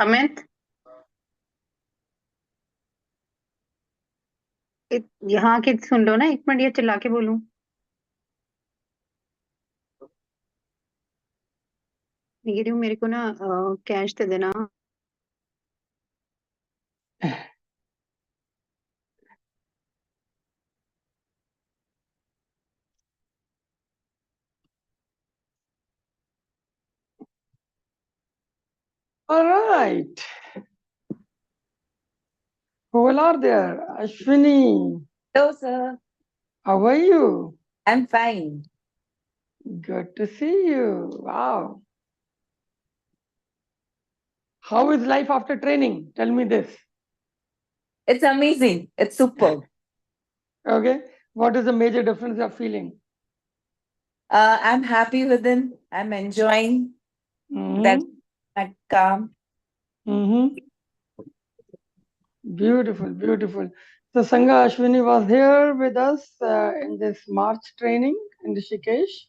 अमित, यहाँ की सुन लो ना, 1 मिनट, ये चिल्ला के बोलूं? मैं कह रही हूँ मेरे को ना कैश दे देना। All right. Who all are there? Ashwini, Hello, sir. how are you? I'm fine. Good to see you. Wow. How is life after training? Tell me this. It's amazing. It's superb. Okay. What is the major difference you're feeling? I'm happy within. I'm enjoying that calm. Beautiful, beautiful. So Sangha Ashwini was here with us in this March training in Rishikesh.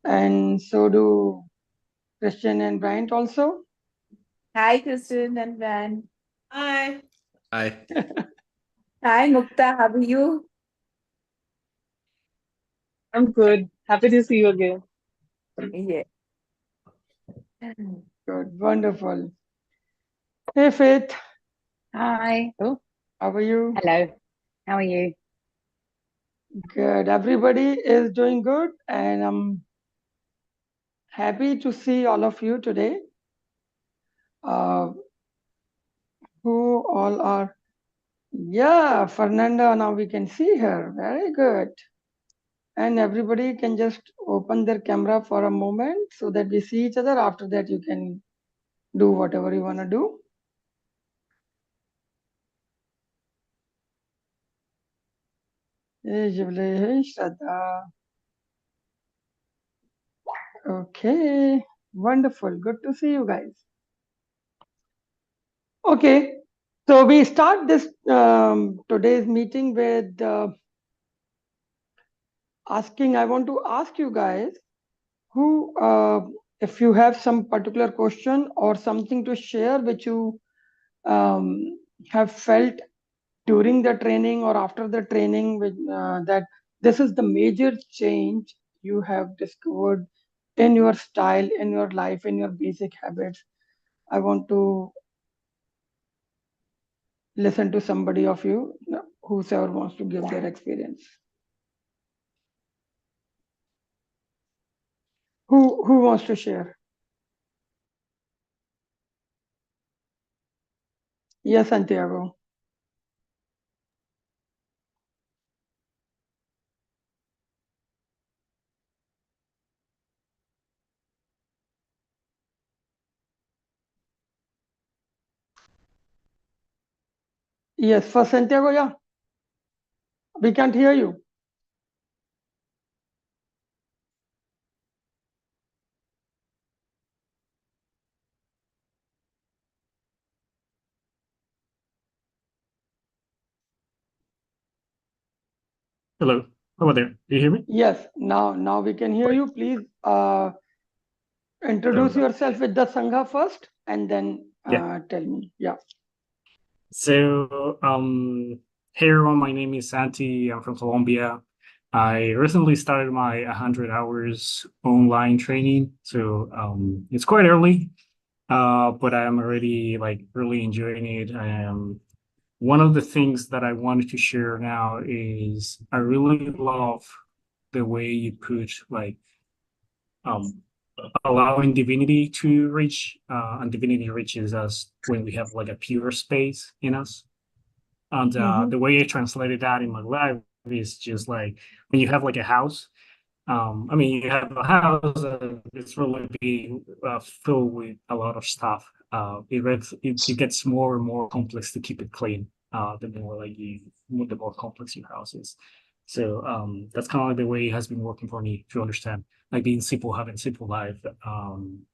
And so do Christian and Bryant also. Hi, Kristen and Van. Hi. Hi. Hi, Mukta. How are you? I'm good. Happy to see you again. Yeah. Good, wonderful. Hey Faith, Hi. Oh, how are you? hello. How are you? Good. Everybody is doing good, and I'm happy to see all of you today. Who all are? Yeah, Fernanda, now we can see her. Very good. And everybody can just open their camera for a moment so that we see each other. After that, you can do whatever you want to do. Hey, Jivle, hey, Shraddha. Okay, wonderful. Good to see you guys. Okay, so we start this today's meeting with asking. I want to ask you guys who, if you have some particular question or something to share which you have felt during the training or after the training, with that this is the major change you have discovered in your style, in your life, in your basic habits. I want to listen to somebody of you, whosoever wants to give their experience. Who wants to share? Yes, Santiago. Yes, for Santiago, yeah. We can't hear you. Hello, over there. Do you hear me? Yes, now we can hear you. Please introduce yourself with the Sangha first and then tell me. Yeah. So, hey everyone, my name is Santi. I'm from Colombia. I recently started my 100 hours online training. So, it's quite early, but I'm already like really enjoying it. One of the things that I wanted to share now is I really love the way you put like allowing divinity to reach, and divinity reaches us when we have like a pure space in us. And the way I translated that in my life is just like when you have like a house. I mean, you have a house that it's really being filled with a lot of stuff. It gets more and more complex to keep it clean. The more complex your house is. So that's kind of like the way it has been working for me to understand. Like being simple, having simple life.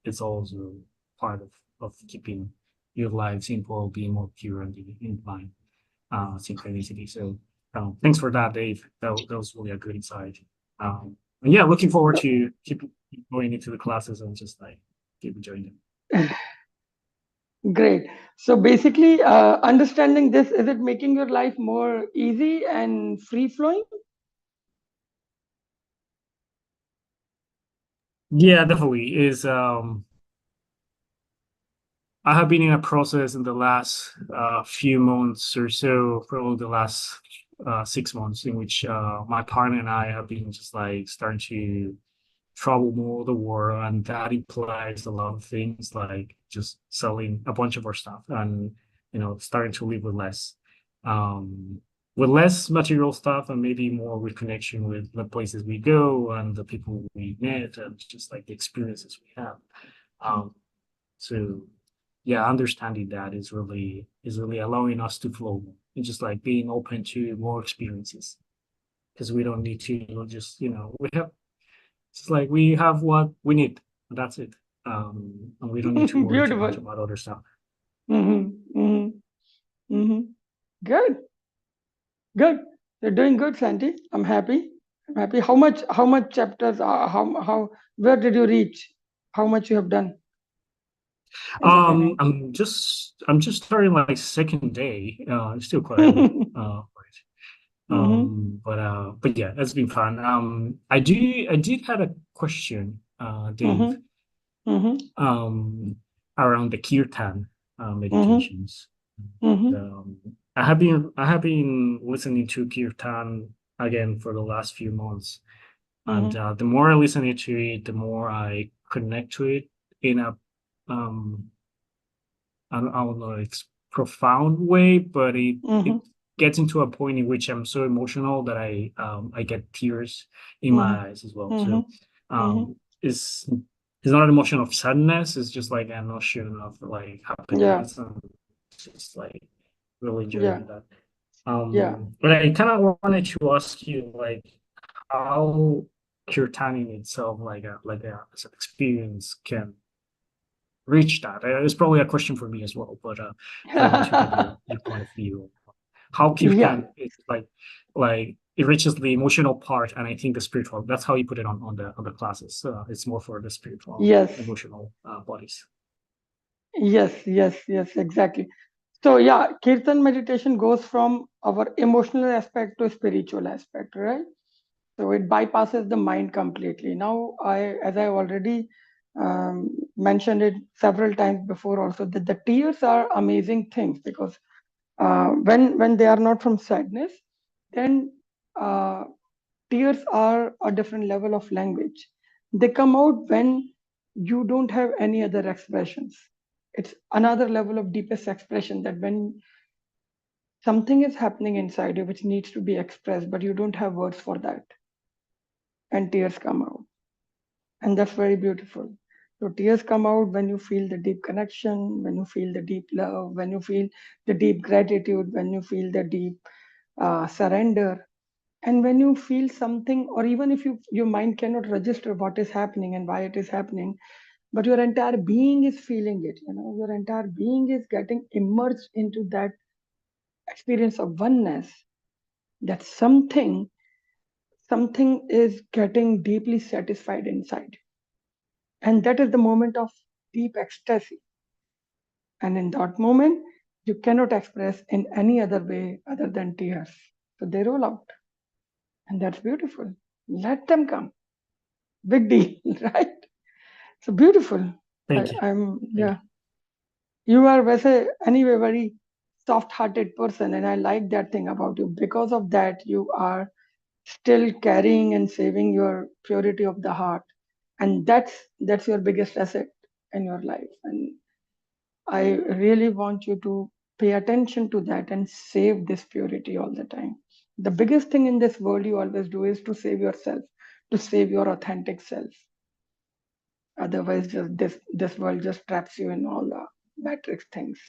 It's also part of keeping your life simple, being more pure and in line, synchronicity. So thanks for that, Dave. That was really a good insight. And yeah, looking forward to keep going into the classes and just like keep enjoying them. Great. So basically, understanding this, is it making your life more easy and free flowing? Yeah, definitely is. I have been in a process in the last few months or so, probably the last 6 months, in which my partner and I have been just like starting to travel more the world, and that implies a lot of things like just selling a bunch of our stuff and starting to live um, with less material stuff and maybe more with connection with the places we go and the people we met and just like the experiences we have. Um, so yeah, understanding that is really allowing us to flow and just like being open to more experiences because we don't need to just we have it's like we have what we need. That's it. And we don't need to worry too much Beautiful. about other stuff. Mm-hmm. Mm-hmm. Mm-hmm. Good. Good. You're doing good, Santi. I'm happy. I'm happy. How much chapters where did you reach? How much you have done in the journey? I'm just starting like second day. It's still quite early. Mm-hmm. But yeah, it's been fun. I did had a question, Dave, Mm-hmm. Mm-hmm. around the kirtan Mm-hmm. meditations. Mm-hmm. Um, I have been listening to kirtan again for the last few months, and Mm-hmm. the more I listen to it, the more I connect to it in a um I don't know, it's profound way, but it Mm-hmm. gets into a point in which I'm so emotional that I get tears in Mm-hmm. my eyes as well. Mm-hmm. So Mm-hmm. it's not an emotion of sadness, it's just like an emotion of like Yeah. happiness and just like really Yeah. enjoying that. Yeah. But I kind of wanted to ask you like how kirtaning itself like a as an experience can reach that. It's probably a question for me as well, but I want to get your point of view. How Yeah. kirtan is like it reaches the emotional part, and I think the spiritual. That's how you put it on the classes. It's more for the spiritual, Yes. emotional bodies. Yes, exactly. So yeah, Kirtan meditation goes from our emotional aspect to spiritual aspect, right? So it bypasses the mind completely. Now, as I already mentioned it several times before, also that the tears are amazing things because when they are not from sadness, then uh, tears are a different level of language. They come out when you don't have any other expressions. It's another level of deepest expression, that when something is happening inside you which needs to be expressed, but you don't have words for that, and tears come out. And that's very beautiful. So tears come out when you feel the deep connection, when you feel the deep love, when you feel the deep gratitude, when you feel the deep surrender, and when you feel something, or even if your mind cannot register what is happening and why it is happening, but your entire being is feeling it. Your entire being is getting immersed into that experience of oneness. That something is getting deeply satisfied inside, and that is the moment of deep ecstasy. And in that moment, you cannot express in any other way other than tears. So they roll out, and that's beautiful. Let them come. Big deal, right? So beautiful. Thank you. Thank Yeah. You are anyway very soft-hearted person, and I like that thing about you. Because of that, you are still carrying and saving your purity of the heart, and that's your biggest asset in your life. And I really want you to pay attention to that and save this purity all the time. The biggest thing in this world you always do is to save yourself, to save your authentic self. Otherwise, just this world just traps you in all the matrix things.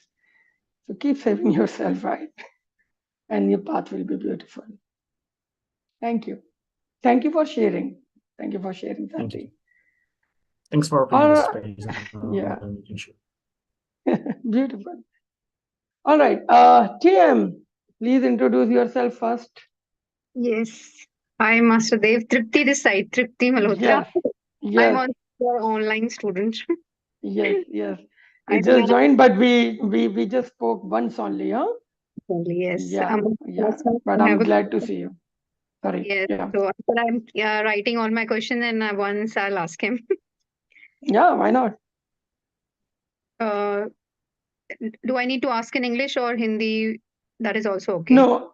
So keep saving yourself, right? And your path will be beautiful. Thank you. Thank you for sharing. Thank you for sharing, thank you. Santi. Thanks for opening All the right. space and Yeah, letting me share. beautiful. All right. TM, please introduce yourself first. Yes. Hi, Master Dev. Tripti this side. Tripti Malhotra. Yes, I'm yes, also your online student. yes, yes. You I think just joined, but we just spoke once only, huh? only, yes. Yeah, yeah. That's why But I I'm have a glad to see you. Sorry. yes. Yeah. So but I'm writing all my questions, and once I'll ask him. Yeah, why not? uh, do I need to ask in English or Hindi? That is also okay. No,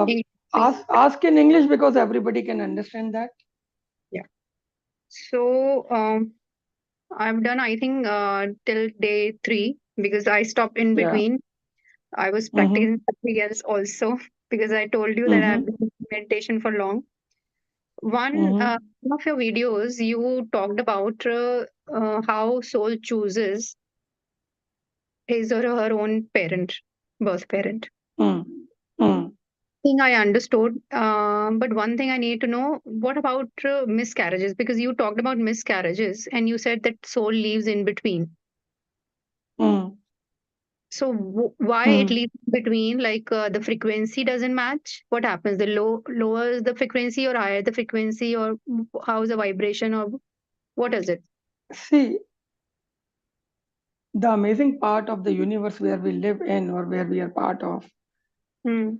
English, please. ask in English because everybody can understand that. Yeah. So I've done, I think, till day 3 because I stopped in Yeah. between. I was Mm-hmm. practicing something else also because I told you that I've Mm-hmm. been in meditation for long. Mm-hmm. One of your videos, you talked about how soul chooses his or her own parent, birth parent. Mm. Mm. Thing I understood, but one thing I need to know: what about miscarriages? Because you talked about miscarriages, and you said that soul lives in between. Mm. So why it Mm. leaves in between? Like the frequency doesn't match. What happens? The lower the frequency or higher the frequency, or how is the vibration, or what is it? See, the amazing part of the universe where we live in or where we are part of Hmm.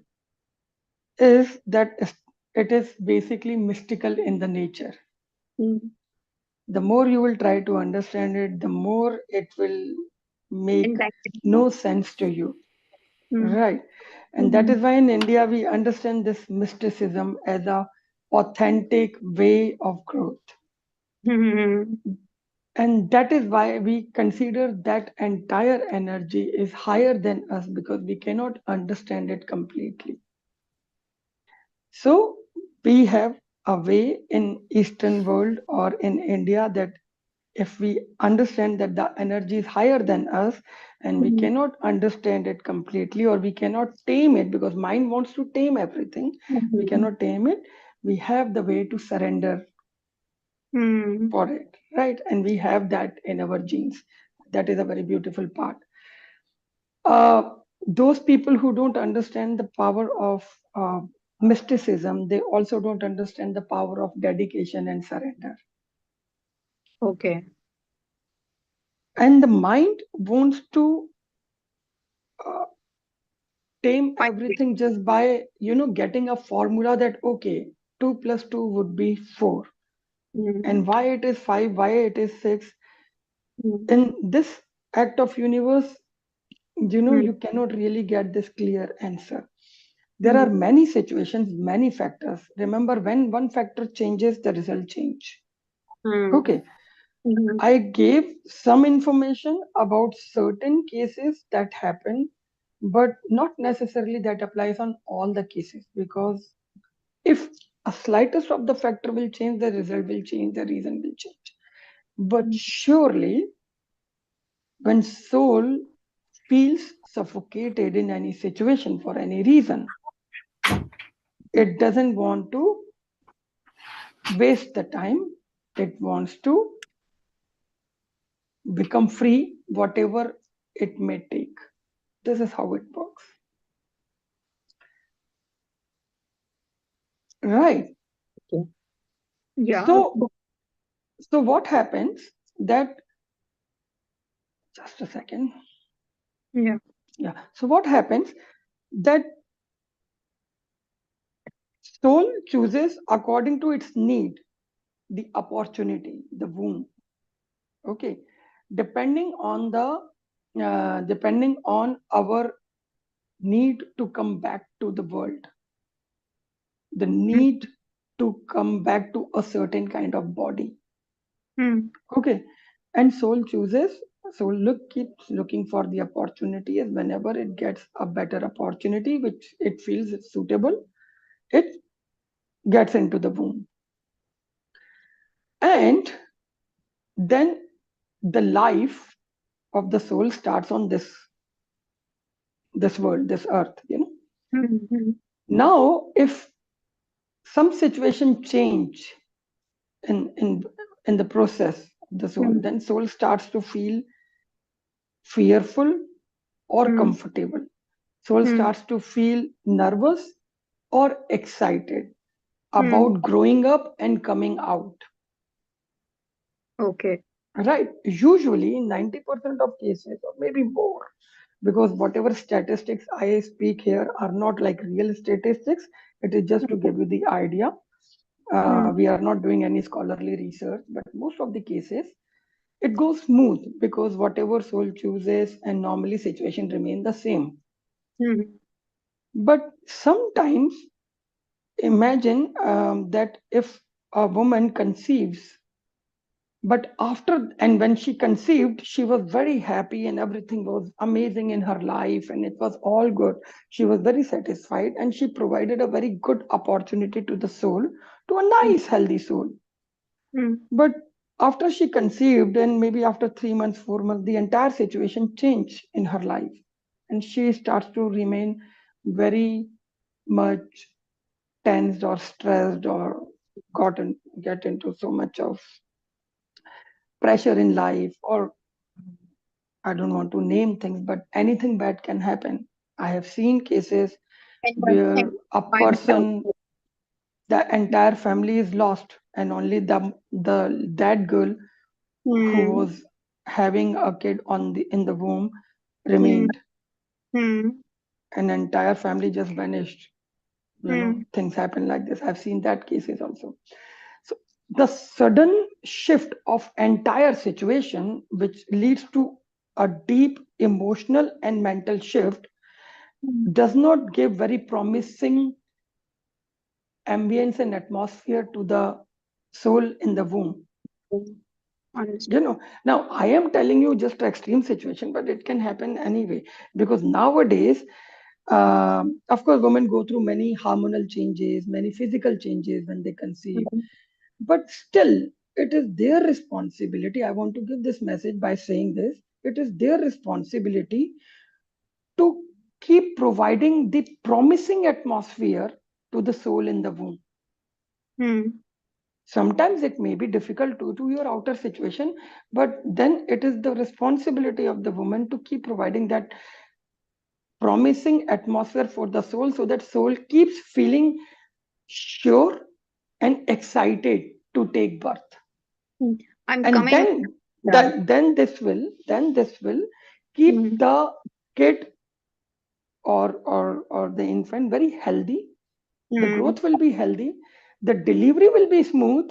is that it is basically mystical in the nature. Hmm. The more you will try to understand it, the more it will make Enlightenment. no sense to you. Hmm. Right. And that Hmm. is why in India we understand this mysticism as a authentic way of growth. Hmm. And that is why we consider that entire energy is higher than us because we cannot understand it completely. So we have a way in Eastern world or in India that if we understand that the energy is higher than us and we Hmm. cannot understand it completely or we cannot tame it because mind wants to tame everything, we Hmm. cannot tame it, we have the way to surrender Hmm. for it, right? And we have that in our genes. That is a very beautiful part. Those people who don't understand the power of mysticism, they also don't understand the power of dedication and surrender. Okay. And the mind wants to uh, tame Fine. everything just by getting a formula that okay, 2 plus 2 would be 4, Hmm. and why it is 5, why it is 6. Hmm. In this act of universe, Hmm. you cannot really get this clear answer. There are Hmm. many situations, many factors. Remember, when one factor changes, the result change. Hmm. Okay, Hmm. I gave some information about certain cases that happen, but not necessarily that applies on all the cases because if a slightest of the factor will change, the result will change, the reason will change. But surely, when soul feels suffocated in any situation for any reason, it doesn't want to waste the time. It wants to become free, whatever it may take. This is how it works. Right. Okay. Yeah. So, so what happens that just a second. Yeah. Yeah. So what happens that soul chooses according to its need, the opportunity, the womb. Okay. Depending on our need to come back to the world, the need to come back to a certain kind of body. Hmm. Okay. And soul chooses, soul keeps looking for the opportunity, and whenever it gets a better opportunity, which it feels is suitable, it gets into the womb. And then the life of the soul starts on this world, this earth. Hmm. Hmm. Now, if some situation change in the process of the soul, Hmm. then soul starts to feel fearful or Hmm. comfortable. Soul Hmm. starts to feel nervous or excited Hmm. about growing up and coming out. Okay. right? Usually, 90% of cases, or maybe more, because whatever statistics I speak here are not like real statistics. It is just to give you the idea. Mm. We are not doing any scholarly research, but most of the cases it goes smooth because whatever soul chooses and normally situation remain the same. Mm. But sometimes imagine that if a woman conceives, but after and when she conceived, she was very happy and everything was amazing in her life and it was all good. She was very satisfied and she provided a very good opportunity to the soul, to a nice healthy soul. Mm. But after she conceived, and maybe after 3 months, 4 months, the entire situation changed in her life. And she starts to remain very much tensed or stressed or get into so much of pressure in life, or I don't want to name things, but anything bad can happen. I have seen cases And where a by the person, the entire family is lost, and only the that girl who Mm. was having a kid on the in the womb Mm. remained. Mm. An entire family just vanished. Mm. Things happen like this. I've seen that cases also. So the sudden shift of entire situation, which leads to a deep emotional and mental shift, Mm. does not give very promising ambience and atmosphere to the soul in the womb. Understood. Now I am telling you just extreme situation, but it can happen anyway, because nowadays, of course, women go through many hormonal changes, many physical changes when they conceive, Mm. but still it is their responsibility. I want to give this message by saying this: it is their responsibility to keep providing the promising atmosphere to the soul in the womb. Mm. Sometimes it may be difficult to your outer situation, but then it is the responsibility of the woman to keep providing that promising atmosphere for the soul, so that soul keeps feeling sure and excited to take birth. Mm. I'm And coming. then Yeah. then this will keep Mm. the kid or the infant very healthy. The Mm. growth will be healthy, the delivery will be smooth,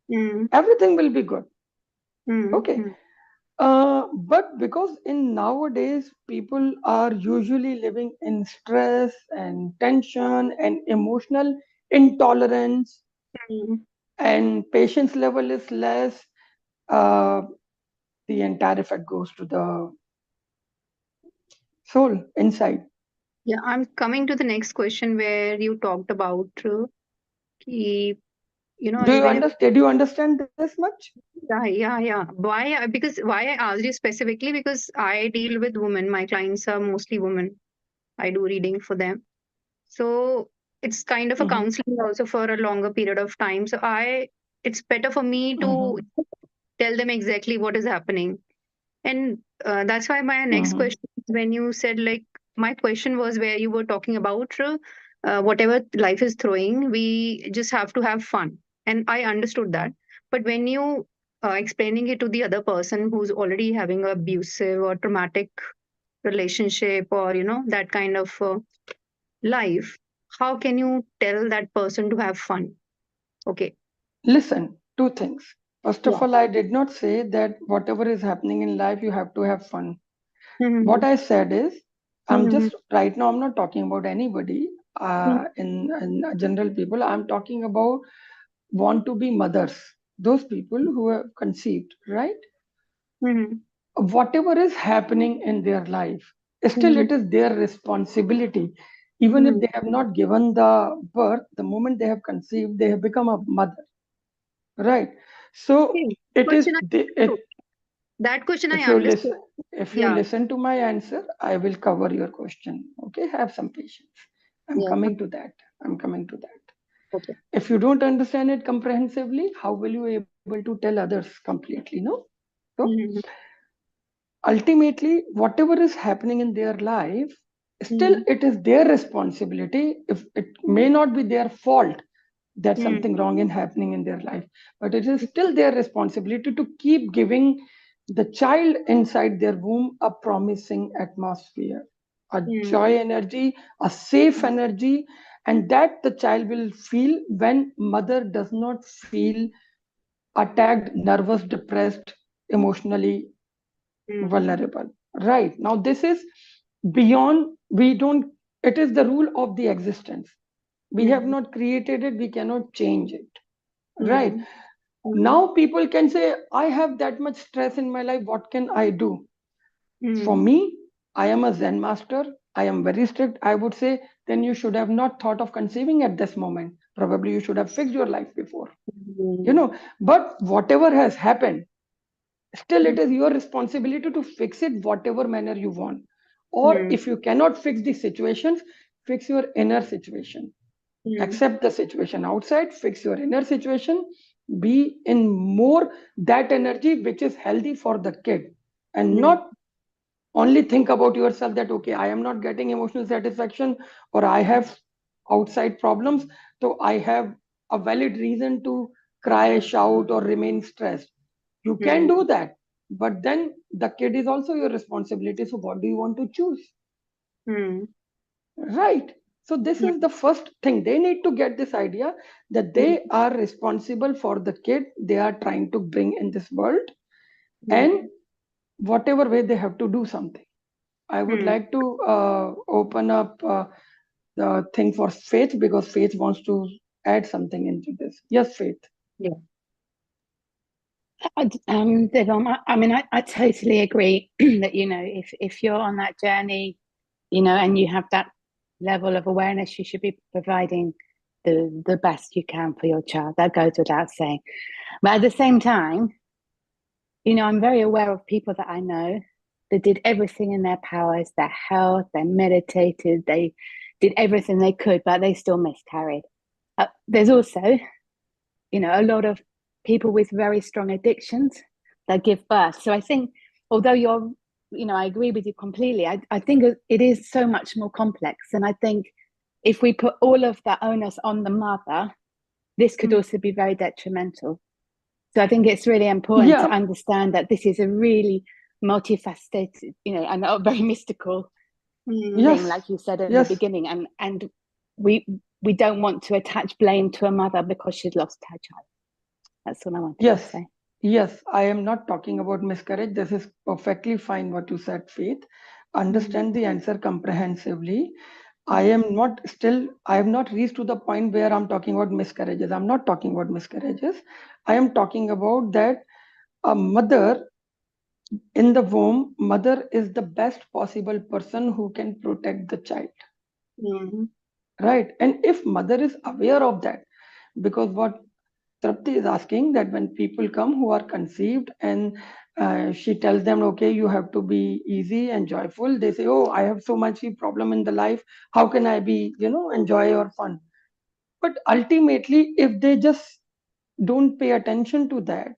Mm. everything will be good. Mm. Okay. Mm. But because in nowadays people are usually living in stress and tension and emotional intolerance, Mm. and patience level is less, uh, the entire effect goes to the soul inside. Yeah, I'm coming to the next question where you talked about ki, Do you when you understand? Did you understand this much? yeah. Because why I asked you specifically because I deal with women. My clients are mostly women. I do reading for them. So it's kind of a Mm-hmm. counseling also for a longer period of time. So it's better for me to Mm-hmm. tell them exactly what is happening. And that's why my next Mm-hmm. question, when you said like, my question was where you were talking about whatever life is throwing, we just have to have fun. And I understood that. But when you explaining it to the other person who's already having a abusive or traumatic relationship or, that kind of life, how can you tell that person to have fun? Okay. Listen, two things. First of Yeah. all, I did not say that whatever is happening in life, you have to have fun. What Mm-hmm. I said is, I'm Mm-hmm. just right now, I'm not talking about anybody in general people. I'm talking about want to be mothers, those people who have conceived, right? Mm-hmm. Whatever is happening in their life, still Mm-hmm. it is their responsibility. Even if Mm-hmm. they have not given the birth, the moment they have conceived, they have become a mother, right? So Okay. it is Question I the, understood. it, That question I if you understood. listen, if you Yeah. listen to my answer, I will cover your question. Okay, have some patience. I'm Yeah. coming to that. I'm coming to that. Okay. If you don't understand it comprehensively, how will you able to tell others completely? No. So Mm-hmm. ultimately, whatever is happening in their life, still Mm-hmm. it is their responsibility. If it may not be their fault, that something wrong is happening in their life, but it is still their responsibility to keep giving the child inside their womb a promising atmosphere, a joy energy, a safe energy, and that the child will feel when mother does not feel attacked, nervous, depressed, emotionally vulnerable. Right. Now, this is beyond, we don't, it is the rule of the existence. We have not created it, we cannot change it. Right. Now, people can say, I have that much stress in my life, what can I do? For me, I am a Zen master. I am very strict. I would say, then you should have not thought of conceiving at this moment. Probably you should have fixed your life before. But whatever has happened, still it is your responsibility to fix it whatever manner you want. Or if you cannot fix the situations, fix your inner situation. Accept the situation outside, fix your inner situation, be in more that energy which is healthy for the kid, and not only think about yourself that okay, I am not getting emotional satisfaction, or I have outside problems, so I have a valid reason to cry, shout, or remain stressed. You can do that, but then the kid is also your responsibility. So what do you want to choose? Right. So this is the first thing. They need to get this idea that they are responsible for the kid they are trying to bring in this world, and whatever way they have to do something. I would like to open up the thing for Faith, because Faith wants to add something into this. Yes, Faith. Devon, I mean, I totally agree that, if you're on that journey, and you have that level of awareness, you should be providing the best you can for your child. That goes without saying. But at the same time, I'm very aware of people that I know that did everything in their powers, their health, they meditated, they did everything they could, but they still miscarried. There's also, a lot of people with very strong addictions that give birth. So I think, although I agree with you completely, I think it is so much more complex. And I think if we put all of that onus on the mother, this could also be very detrimental. So I think it's really important to understand that this is a really multifaceted, and a very mystical thing, like you said in the beginning. And we don't want to attach blame to a mother because she's lost her child. That's all I want to say. Yes, I am not talking about miscarriage. This is perfectly fine what you said, Faith. Understand the answer comprehensively. I have not reached to the point where I'm talking about miscarriages. I'm not talking about miscarriages. I am talking about that a mother in the womb, mother is the best possible person who can protect the child. Right. And if mother is aware of that, because what Trapti is asking, that when people come who are conceived and she tells them, okay, you have to be easy and joyful. They say, oh, I have so much problem in the life. How can I be, enjoy or fun? But ultimately, if they just don't pay attention to that,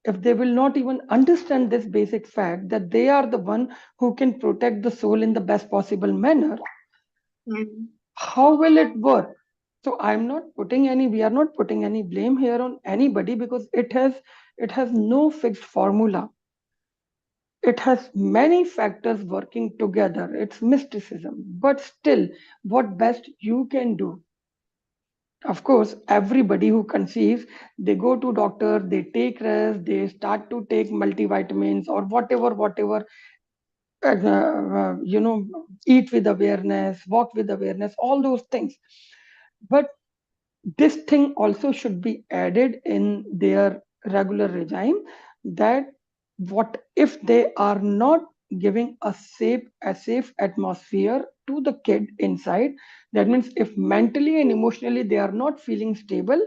if they will not even understand this basic fact that they are the one who can protect the soul in the best possible manner, how will it work? So we are not putting any blame here on anybody, because it has no fixed formula. It has many factors working together. It's mysticism, but still, what best you can do. Of course, everybody who conceives, they go to doctor, they take rest, they start to take multivitamins or whatever, eat with awareness, walk with awareness, all those things. But this thing also should be added in their regular regime, that what if they are not giving a safe atmosphere to the kid inside, that means if mentally and emotionally they are not feeling stable,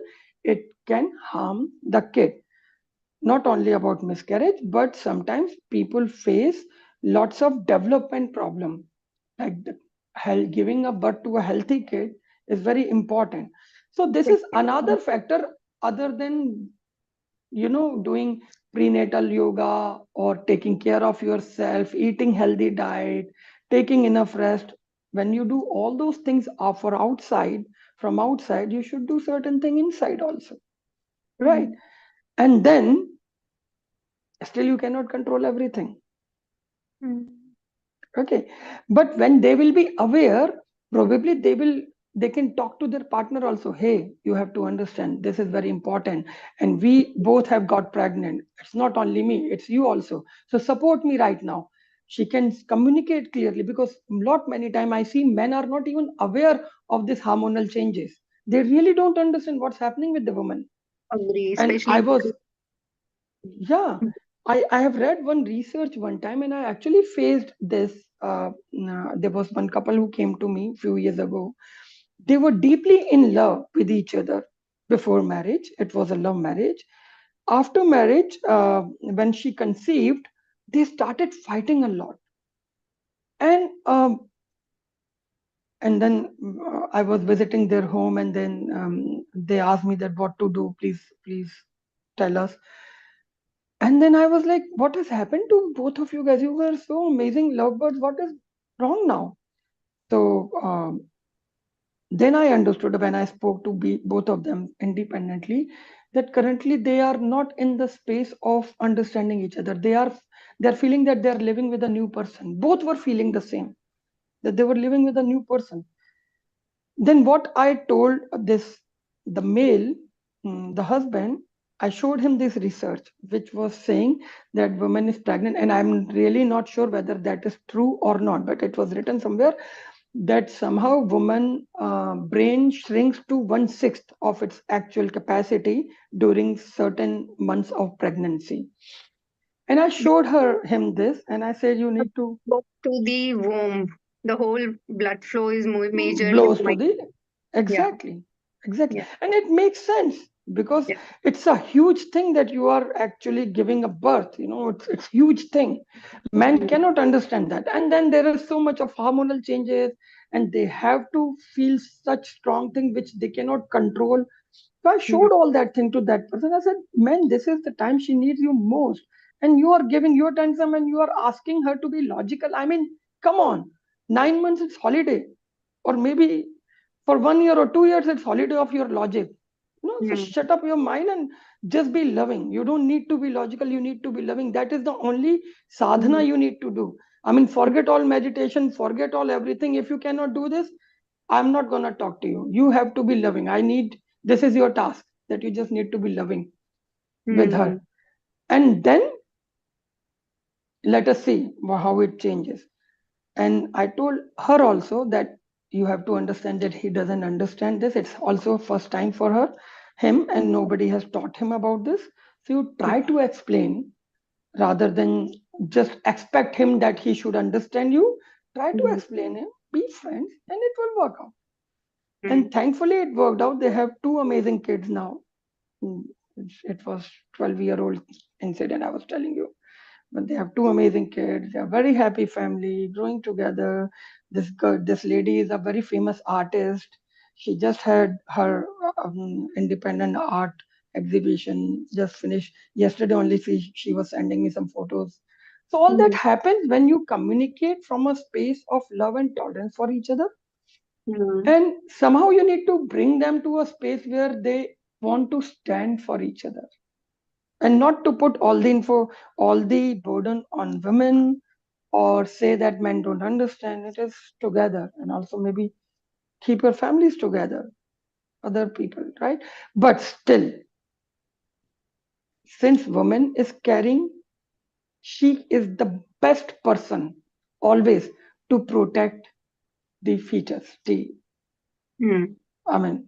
it can harm the kid. Not only about miscarriage, but sometimes people face lots of development problem, like giving a birth to a healthy kid is very important. So this is another factor other than doing prenatal yoga or taking care of yourself, eating healthy diet, taking enough rest. when you do all those things are for outside, from outside, you should do certain thing inside also, right? And then still you cannot control everything. Okay, but when they will be aware, probably they can talk to their partner also. Hey, you have to understand this is very important, and we both have got pregnant. It's not only me, it's you also. So support me right now. She can communicate clearly, because lot many time I see men are not even aware of this hormonal changes. They really don't understand what's happening with the woman. Agree, And I especially. was, yeah, I have read one research one time, and I actually faced this. There was one couple who came to me a few years ago. They were deeply in love with each other before marriage. It was a love marriage. After marriage, when she conceived, they started fighting a lot. And then I was visiting their home, and then they asked me that what to do. Please tell us. And then I was like, what has happened to both of you guys? You were so amazing lovebirds. What is wrong now? So then I understood when I spoke to both of them independently that currently they are not in the space of understanding each other. They're feeling that they're living with a new person. Both were feeling the same, that they were living with a new person. Then what I told the male, the husband, I showed him this research which was saying that woman is pregnant, and I'm really not sure whether that is true or not, but it was written somewhere that somehow woman brain shrinks to 1/6 of its actual capacity during certain months of pregnancy. And I showed him this, and I said, you need to Go to the womb. The whole blood flow is majorly. blows to the Yeah, exactly, yeah, and it makes sense because yeah. it's a huge thing that you are actually giving a birth. It's huge thing. Men Mm, cannot understand that, and then there is so much of hormonal changes, and they have to feel such strong thing which they cannot control. So I mm, showed all that thing to that person. I said, man, this is the time she needs you most. And you are giving your attention and you are asking her to be logical. I mean, come on. 9 months, it's holiday. Or maybe for 1 year or 2 years, it's holiday of your logic. So mm, shut up your mind and just be loving. You don't need to be logical. You need to be loving. That is the only sadhana mm, you need to do. I mean, forget all meditation, forget all everything. If you cannot do this, I'm not going to talk to you. You have to be loving. This is your task, that you just need to be loving with mm, her. And then let us see how it changes. And I told her also that you have to understand that he doesn't understand this. It's also first time for him, and nobody has taught him about this. So you try to explain rather than just expect him that he should understand you. Try to mm, explain him, be friends, and it will work out. mm, And thankfully, it worked out. They have two amazing kids now. Mm, It was 12-year-old incident I was telling you. But they have two amazing kids. They are very happy family, growing together. This lady is a very famous artist. She just had her independent art exhibition just finished yesterday only. She was sending me some photos. So all that mm, happens when you communicate from a space of love and tolerance for each other. mm, And somehow you need to bring them to a space where they want to stand for each other, and not to put all the burden on women, or say that men don't understand. It is together, and also maybe keep your families together, other people, right? But still, since woman is carrying, she is the best person always to protect the fetus, mm, I mean,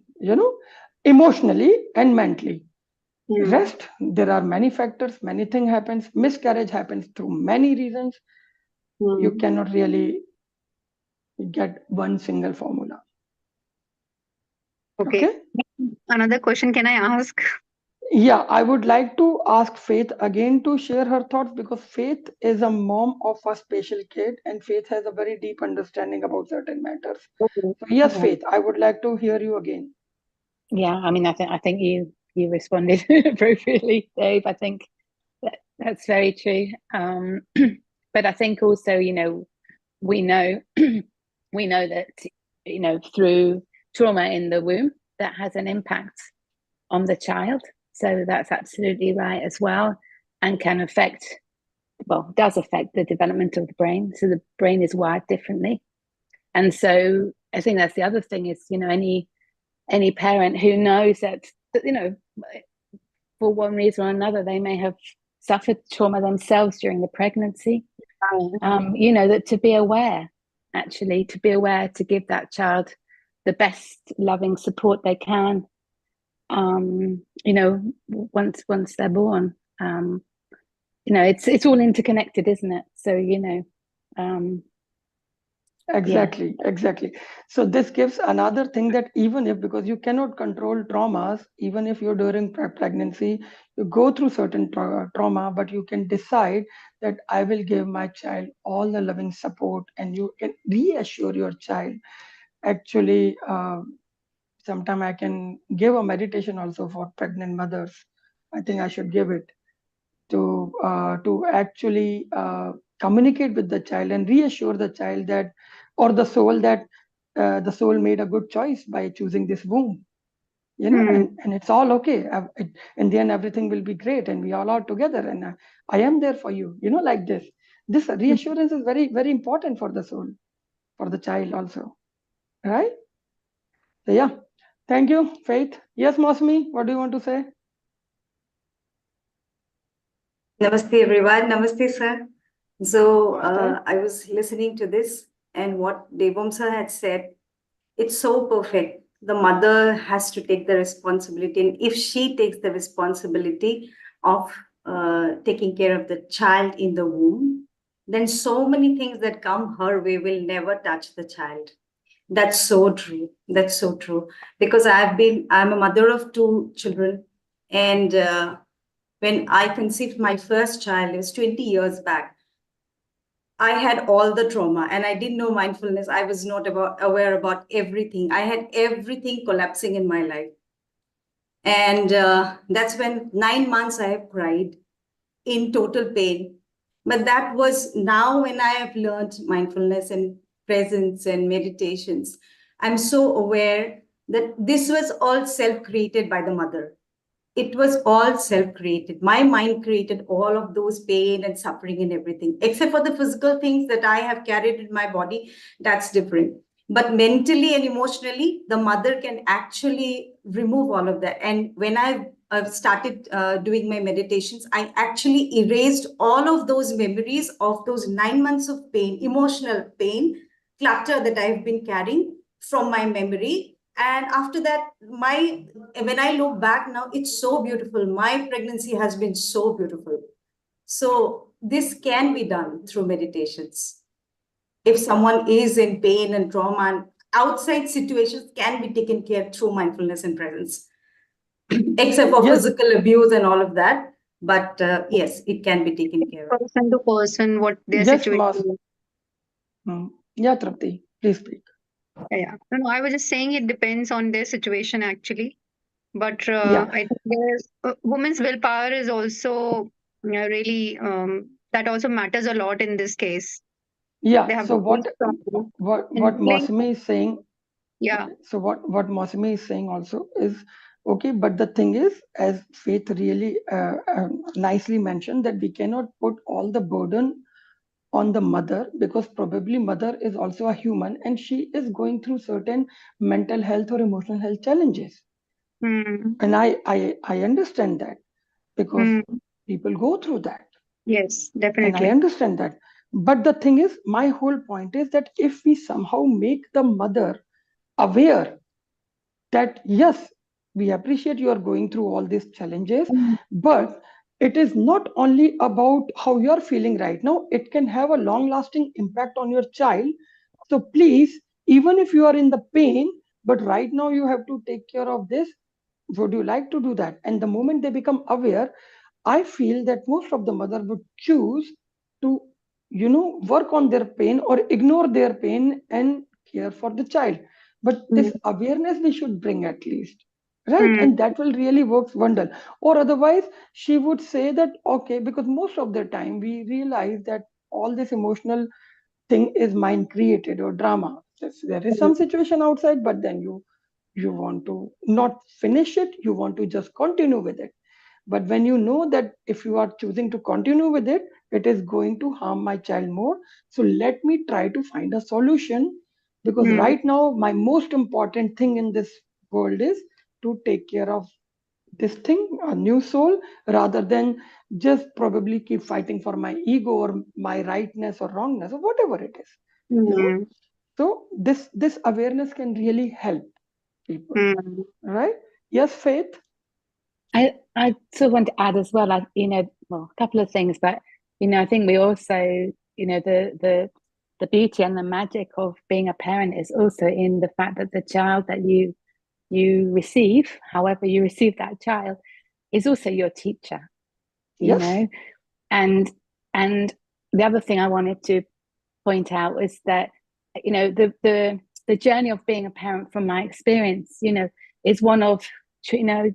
emotionally and mentally. mm, Rest, there are many factors, many things happens. Miscarriage happens through many reasons. You mm. cannot really get one single formula. Okay. Okay. Another question can I ask? Yeah, I would like to ask Faith again to share her thoughts, because Faith is a mom of a special kid, and Faith has a very deep understanding about certain matters. Okay. So yes, Yeah, Faith, I would like to hear you again. yeah. I mean, I think you responded appropriately, Dave. I think that's very true. But I think also, we know we know that, through trauma in the womb, that has an impact on the child. So that's absolutely right as well, and can affect, does affect the development of the brain. So the brain is wired differently. And so I think that's the other thing is, any parent who knows that, for one reason or another, they may have suffered trauma themselves during the pregnancy, that to be aware, to give that child the best loving support they can, once they're born. It's all interconnected, isn't it? So, Exactly. So this gives another thing that even if, because you cannot control traumas, even if you're during pregnancy, you go through certain trauma, but you can decide that I will give my child all the loving support, and you can reassure your child. Actually, sometime I can give a meditation also for pregnant mothers. I think I should give it to actually communicate with the child and reassure the child that, or the soul, that the soul made a good choice by choosing this womb, and it's all okay. In the end, everything will be great, and we all are together, and I am there for you, like this. This reassurance is very, very important for the soul, for the child also, right? So yeah, thank you, Faith. Yes, Mosmi, what do you want to say? Namaste, everyone. Namaste, sir. So Namaste. I was listening to this, and what Devam sir had said, it's so perfect. The mother has to take the responsibility, and if she takes the responsibility of taking care of the child in the womb, then so many things that come her way will never touch the child. That's so true. That's so true. Because I'm a mother of two children, and when I conceived my first child, it was 20 years back. I had all the trauma and I didn't know mindfulness. I was not aware about everything. I had everything collapsing in my life. And that's when 9 months I have cried in total pain. But that was now when I have learned mindfulness and presence and meditations. I'm so aware that this was all self-created by the mother. It was all self-created. My mind created all of those pain and suffering and everything, except for the physical things that I have carried in my body. That's different. But mentally and emotionally, the mother can actually remove all of that. And when I've started doing my meditations, I actually erased all of those memories of those 9 months of pain, emotional pain, clutter that I've been carrying from my memory. And after that, when I look back now, it's so beautiful. My pregnancy has been so beautiful. So this can be done through meditations. If someone is in pain and trauma, and outside situations can be taken care through mindfulness and presence, except for physical abuse and all of that. But yes, it can be taken care of. Person to person, what their Yes, situation is. Yeah, Trapti, please speak. Yeah. No, I was just saying it depends on their situation actually. But Yeah. I think there's women's willpower is also really that also matters a lot in this case. They Yeah. have So to be what strong what and what willing. Mosmi is saying. Yeah. Okay. So what Mosmi is saying also is okay, but the thing is, as Faith really nicely mentioned, that we cannot put all the burden on the mother, because probably mother is also a human and she is going through certain mental health or emotional health challenges. And I understand that, because people go through that. Yes, And I definitely. understand that. But the thing is, my whole point is that if we somehow make the mother aware that yes, we appreciate you are going through all these challenges, but it is not only about how you're feeling right now, it can have a long lasting impact on your child. So please, even if you are in the pain, but right now you have to take care of this, would you like to do that? And the moment they become aware, I feel that most of the mother would choose to, work on their pain or ignore their pain and care for the child. But this awareness we should bring at least, right? And that will really work wonder. Or otherwise, she would say that okay, because most of the time we realize that all this emotional thing is mind created or drama. There is some situation outside, but then you want to not finish it, you want to just continue with it. But when you know that if you are choosing to continue with it, it is going to harm my child more, so let me try to find a solution. Because Mm. right now my most important thing in this world is to take care of this thing, a new soul, rather than just probably keep fighting for my ego or my rightness or wrongness or whatever it is. Mm. So this awareness can really help people, Mm. right? Yes, Faith. I sort of want to add as well, like, well, a couple of things, but I think we also, the beauty and the magic of being a parent is also in the fact that the child that you receive, however you receive that child, is also your teacher, Yes. and the other thing I wanted to point out is that the journey of being a parent, from my experience, is one of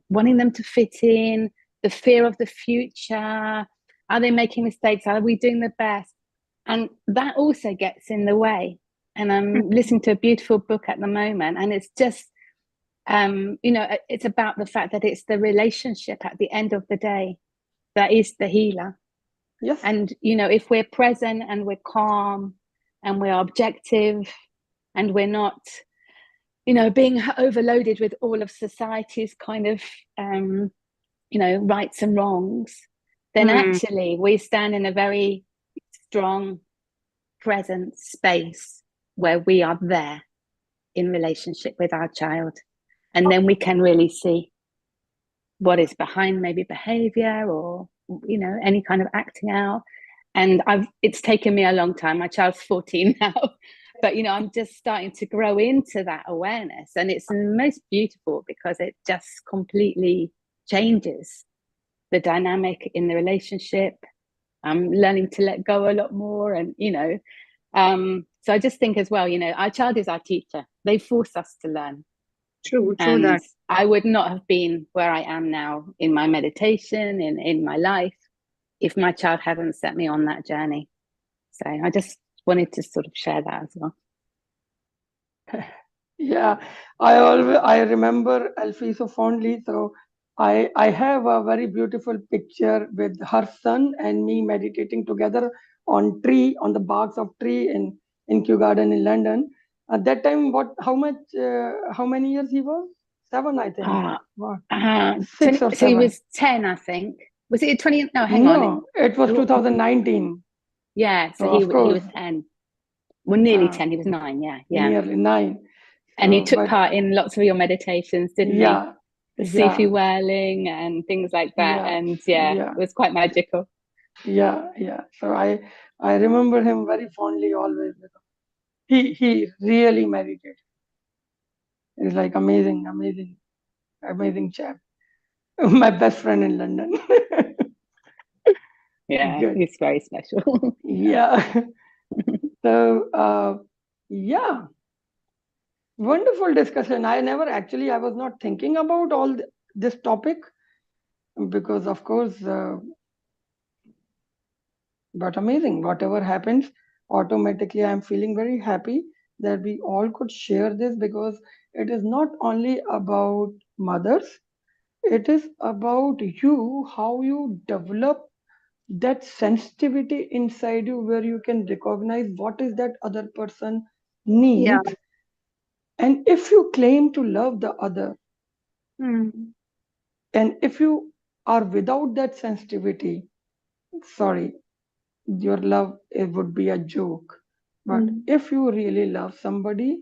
wanting them to fit in, the fear of the future. Are they making mistakes? Are we doing the best? And that also gets in the way. And I'm listening to a beautiful book at the moment, and it's just it's about the fact that it's the relationship at the end of the day that is the healer. Yes. And if we're present and we're calm and we're objective and we're not being overloaded with all of society's kind of rights and wrongs, then actually we stand in a very strong present space where we are there in relationship with our child, and then we can really see what is behind maybe behavior or any kind of acting out. And it's taken me a long time. My child's 14 now, but I'm just starting to grow into that awareness, and it's the most beautiful because it just completely changes the dynamic in the relationship. I'm learning to let go a lot more, and so I just think as well, our child is our teacher. They force us to learn. True And that. I would not have been where I am now in my meditation, in my life, if my child hadn't set me on that journey. So I just wanted to sort of share that as well. Yeah, I remember Elfie so fondly. So I have a very beautiful picture with her son and me meditating together on the barks of tree in Kew Garden in London. At that time, how many years he was? 7, I think. What? 6 or 7. So he was 10, I think. Was it 20? No, hang on. No, it was 2019. Yeah, so of course, he was 10. Well, nearly 10. He was 9. Yeah. nearly 9. And he So, took but part in lots of your meditations, didn't yeah, he? The yeah, Sufi whirling and things like that. yeah, And yeah, it was quite magical. yeah. So I remember him very fondly always. He really meditated. He's like amazing, amazing, amazing chap. My best friend in London. Yeah, Good. he's very special. Yeah. So yeah, wonderful discussion. I was not thinking about this topic because of course, but amazing. Whatever happens, automatically I'm feeling very happy that we all could share this, because it is not only about mothers, it is about you, how you develop that sensitivity inside you where you can recognize what is that other person Yeah. needs. And if you claim to love the other, Mm. and if you are without that sensitivity, sorry, your love, it would be a joke. But Mm. if you really love somebody,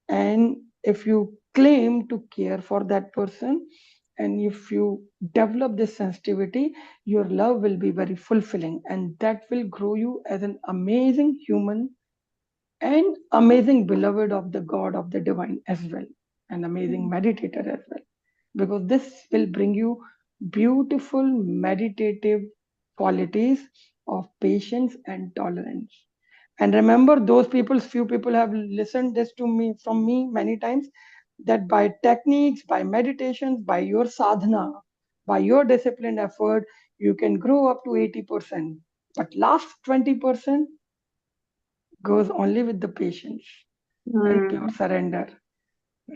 and if you claim to care for that person, and if you develop this sensitivity, your love will be very fulfilling, and that will grow you as an amazing human and amazing beloved of the God of the divine as well, an amazing meditator as well, because this will bring you beautiful meditative qualities of patience and tolerance. And remember, few people have listened this to me from me many times, that by techniques, by meditations, by your sadhana, by your disciplined effort, you can grow up to 80%. But last 20% goes only with the patience. and pure surrender,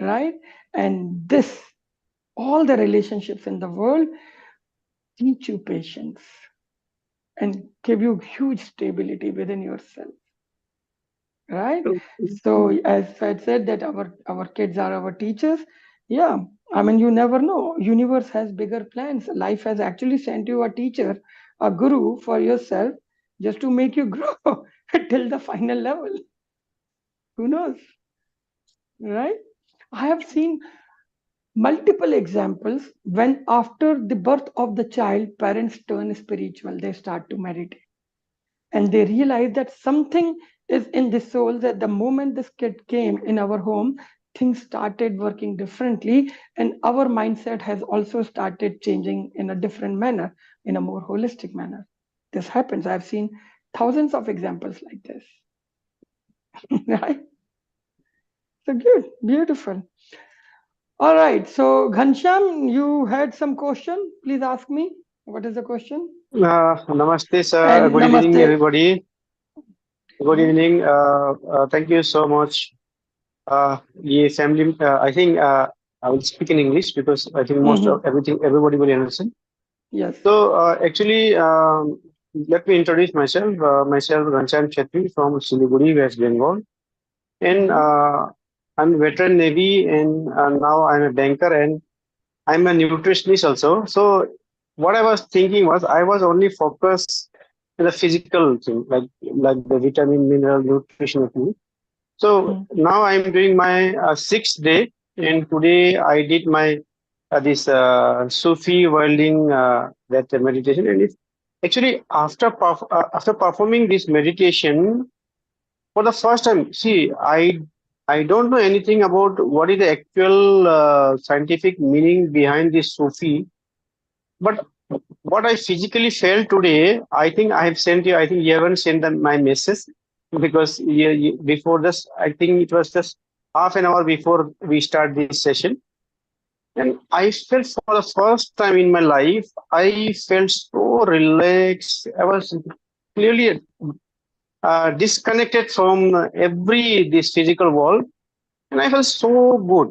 right? And this, all the relationships in the world teach you patience and give you huge stability within yourself, right? So as I said that our kids are our teachers. Yeah, I mean, you never know, universe has bigger plans. Life has actually sent you a teacher, a guru for yourself, just to make you grow till the final level. Who knows, right? I have seen multiple examples when after the birth of the child, parents turn spiritual, they start to meditate, and they realize that something is in the soul, that the moment this kid came in our home, things started working differently, and our mindset has also started changing in a different manner, in a more holistic manner. This happens. I've seen thousands of examples like this. Right? So good, beautiful. All right, so Ghanshyam, you had some question. Please ask me. What is the question? Namaste, sir. And Good evening, namaste. everybody. Good Mhm. evening. Thank you so much. Ye family, I think I will speak in English because I think most of Mhm. everything, everybody will understand. Yes. So, actually, let me introduce myself. Myself, Ghanshyam Chetri from Siliguri, West Bengal. And Mhm. I'm a veteran Navy, and now I'm a banker, and I'm a nutritionist also. So what I was thinking was I was only focused on the physical thing, like the vitamin, mineral, nutrition thing. So Mhm. now I'm doing my sixth day, and today I did my this Sufi whirling that meditation, and it's actually after performing this meditation for the first time. See, I don't know anything about what is the actual scientific meaning behind this Sufi, but what I physically felt today, I think I have sent you. I think you haven't sent them my message because before this, I think it was just half an hour before we start this session, and I felt for the first time in my life, I felt so relaxed. I was clearly disconnected from every this physical world, and I felt so good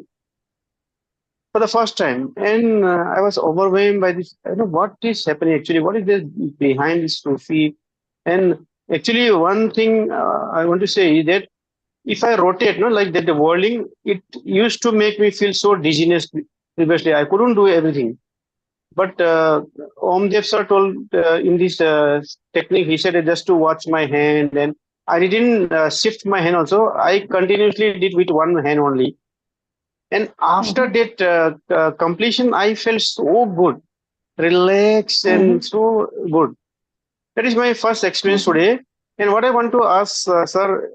for the first time. And I was overwhelmed by this. I don't know what is happening actually. What is this behind this Sufi? And actually, one thing I want to say is that if I rotate, no, like that, the whirling, it used to make me feel so dizziness previously. I couldn't do everything. But Om Dev sir told in this technique, he said just to watch my hand, and I didn't shift my hand also. I continuously did with one hand only. And after Mhm. that completion, I felt so good, relaxed, and Mhm. so good. That is my first experience Mhm. today. And what I want to ask, sir,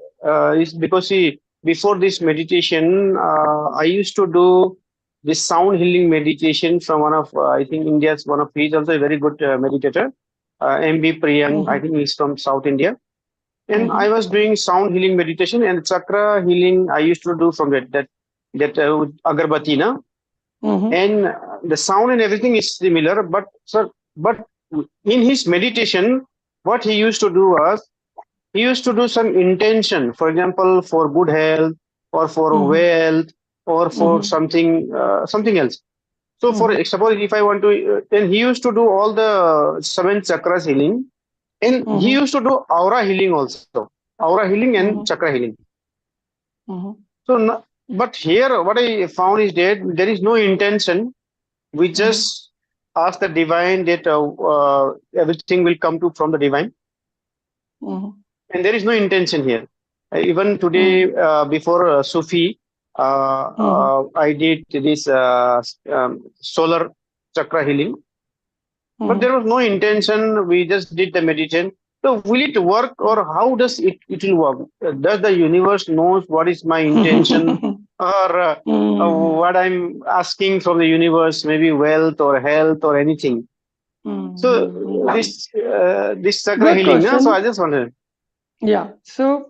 is because see, before this meditation, I used to do this sound healing meditation from one of, I think India's one of, he's also a very good meditator, MB Priyang, I Mhm. think he's from South India. And I Mhm. was doing sound healing meditation and chakra healing I used to do from that agarbatti, na? Mhm. And the sound and everything is similar, but sir, but in his meditation, what he used to do was he used to do some intention, for example, for good health or for Mhm. wealth or for Mhm. something else. So for Mhm. suppose if I want to, then he used to do all the seven chakras healing, and he Mhm. used to do aura healing also, aura healing and Mhm. chakra healing. Mhm. So, but here what I found is that there is no intention. We Mhm. just ask the divine that everything will come to from the divine, Mhm. and there is no intention here. Even today, Mhm. before Sufi, Mhm. I did this solar chakra healing, but there Mhm. was no intention. We just did the meditation. So will it work, or how does it will work? Does the universe knows what is my intention, or Mhm. what I'm asking from the universe, maybe wealth or health or anything? So Mhm. this chakra Good healing, so I question. just wanted. Yeah. So,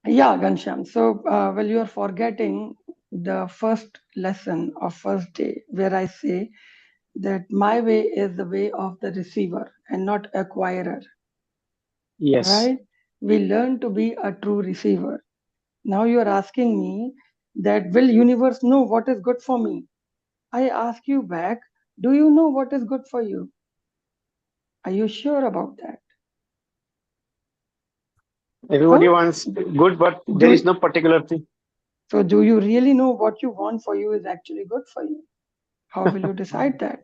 yeah, Ghanshyam. So, well, you are forgetting the first lesson of first day, where I say that my way is the way of the receiver and not acquirer, Yes. right? We learn to be a true receiver. Now you are asking me that will universe know what is good for me? I ask you back, do you know what is good for you? Are you sure about that? Everybody Huh? wants good, but there is Do, no particular thing. so do you really know what you want for you is actually good for you? How will you decide that?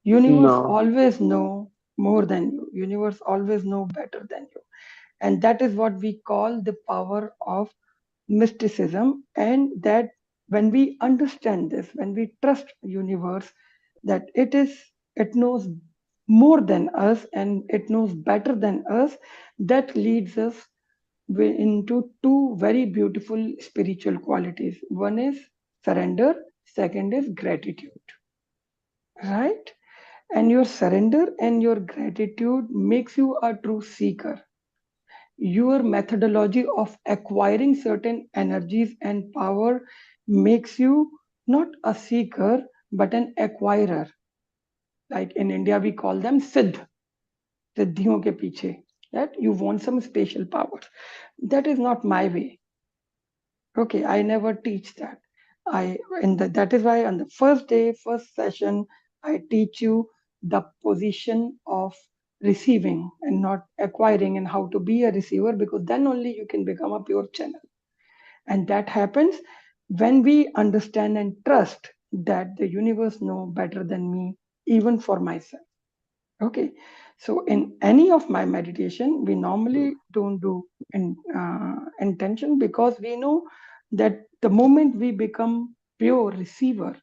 Universe No. always know more than you. Universe always know better than you. And that is what we call the power of mysticism. And that when we understand this, when we trust universe, that it knows more than us and it knows better than us, that leads us into two very beautiful spiritual qualities. One is surrender, second is gratitude, right? And your surrender and your gratitude makes you a true seeker. Your methodology of acquiring certain energies and power makes you not a seeker but an acquirer. Like in India we call them siddh, siddhiyon ke piche, that you want some special powers. That is not my way. Okay, I never teach that. That is why on the first day, first session, I teach you the position of receiving and not acquiring, and how to be a receiver, because then only you can become a pure channel. And that happens when we understand and trust that the universe know better than me, even for myself. Okay, so in any of my meditation, we normally don't do intention, because we know that the moment we become pure receiver,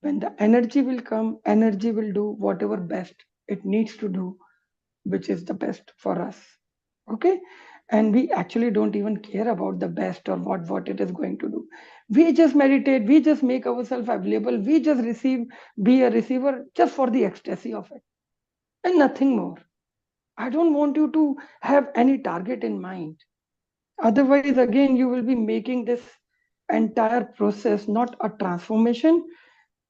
when the energy will come, energy will do whatever best it needs to do, which is the best for us. Okay, and we actually don't even care about the best or what it is going to do. We just meditate, we just make ourselves available, we just receive, be a receiver just for the ecstasy of it and nothing more. I don't want you to have any target in mind. Otherwise, again, you will be making this entire process not a transformation,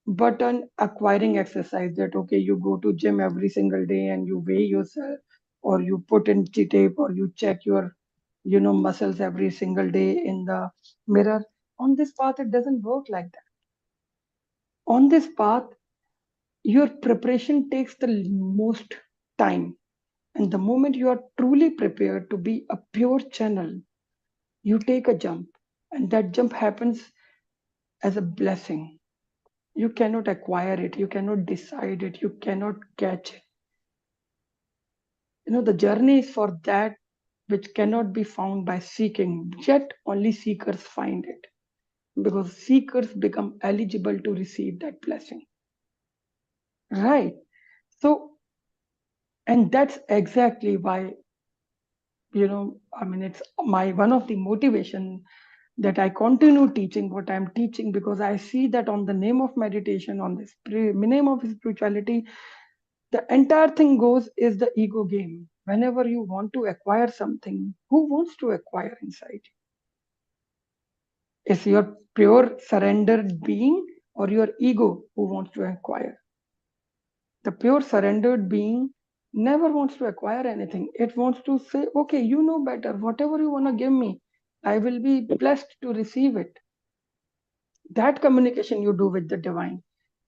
but an acquiring exercise. That okay, you go to gym every single day and you weigh yourself, or you put in tape, or you check your, muscles every single day in the mirror. On this path, it doesn't work like that. On this path, your preparation takes the most time. And the moment you are truly prepared to be a pure channel, you take a jump. And that jump happens as a blessing. You cannot acquire it, you cannot decide it, you cannot catch it. The journey is for that which cannot be found by seeking, yet only seekers find it. Because seekers become eligible to receive that blessing. Right. So, and that's exactly why, it's my one of the motivation that I continue teaching what I'm teaching, because I see that on the name of meditation, on this name of spirituality, the entire thing goes is the ego game. Whenever you want to acquire something, who wants to acquire inside? Is your pure surrendered being or your ego who wants to acquire? The pure surrendered being never wants to acquire anything. It wants to say, okay, you know better. Whatever you want to give me, I will be blessed to receive it. That communication you do with the divine.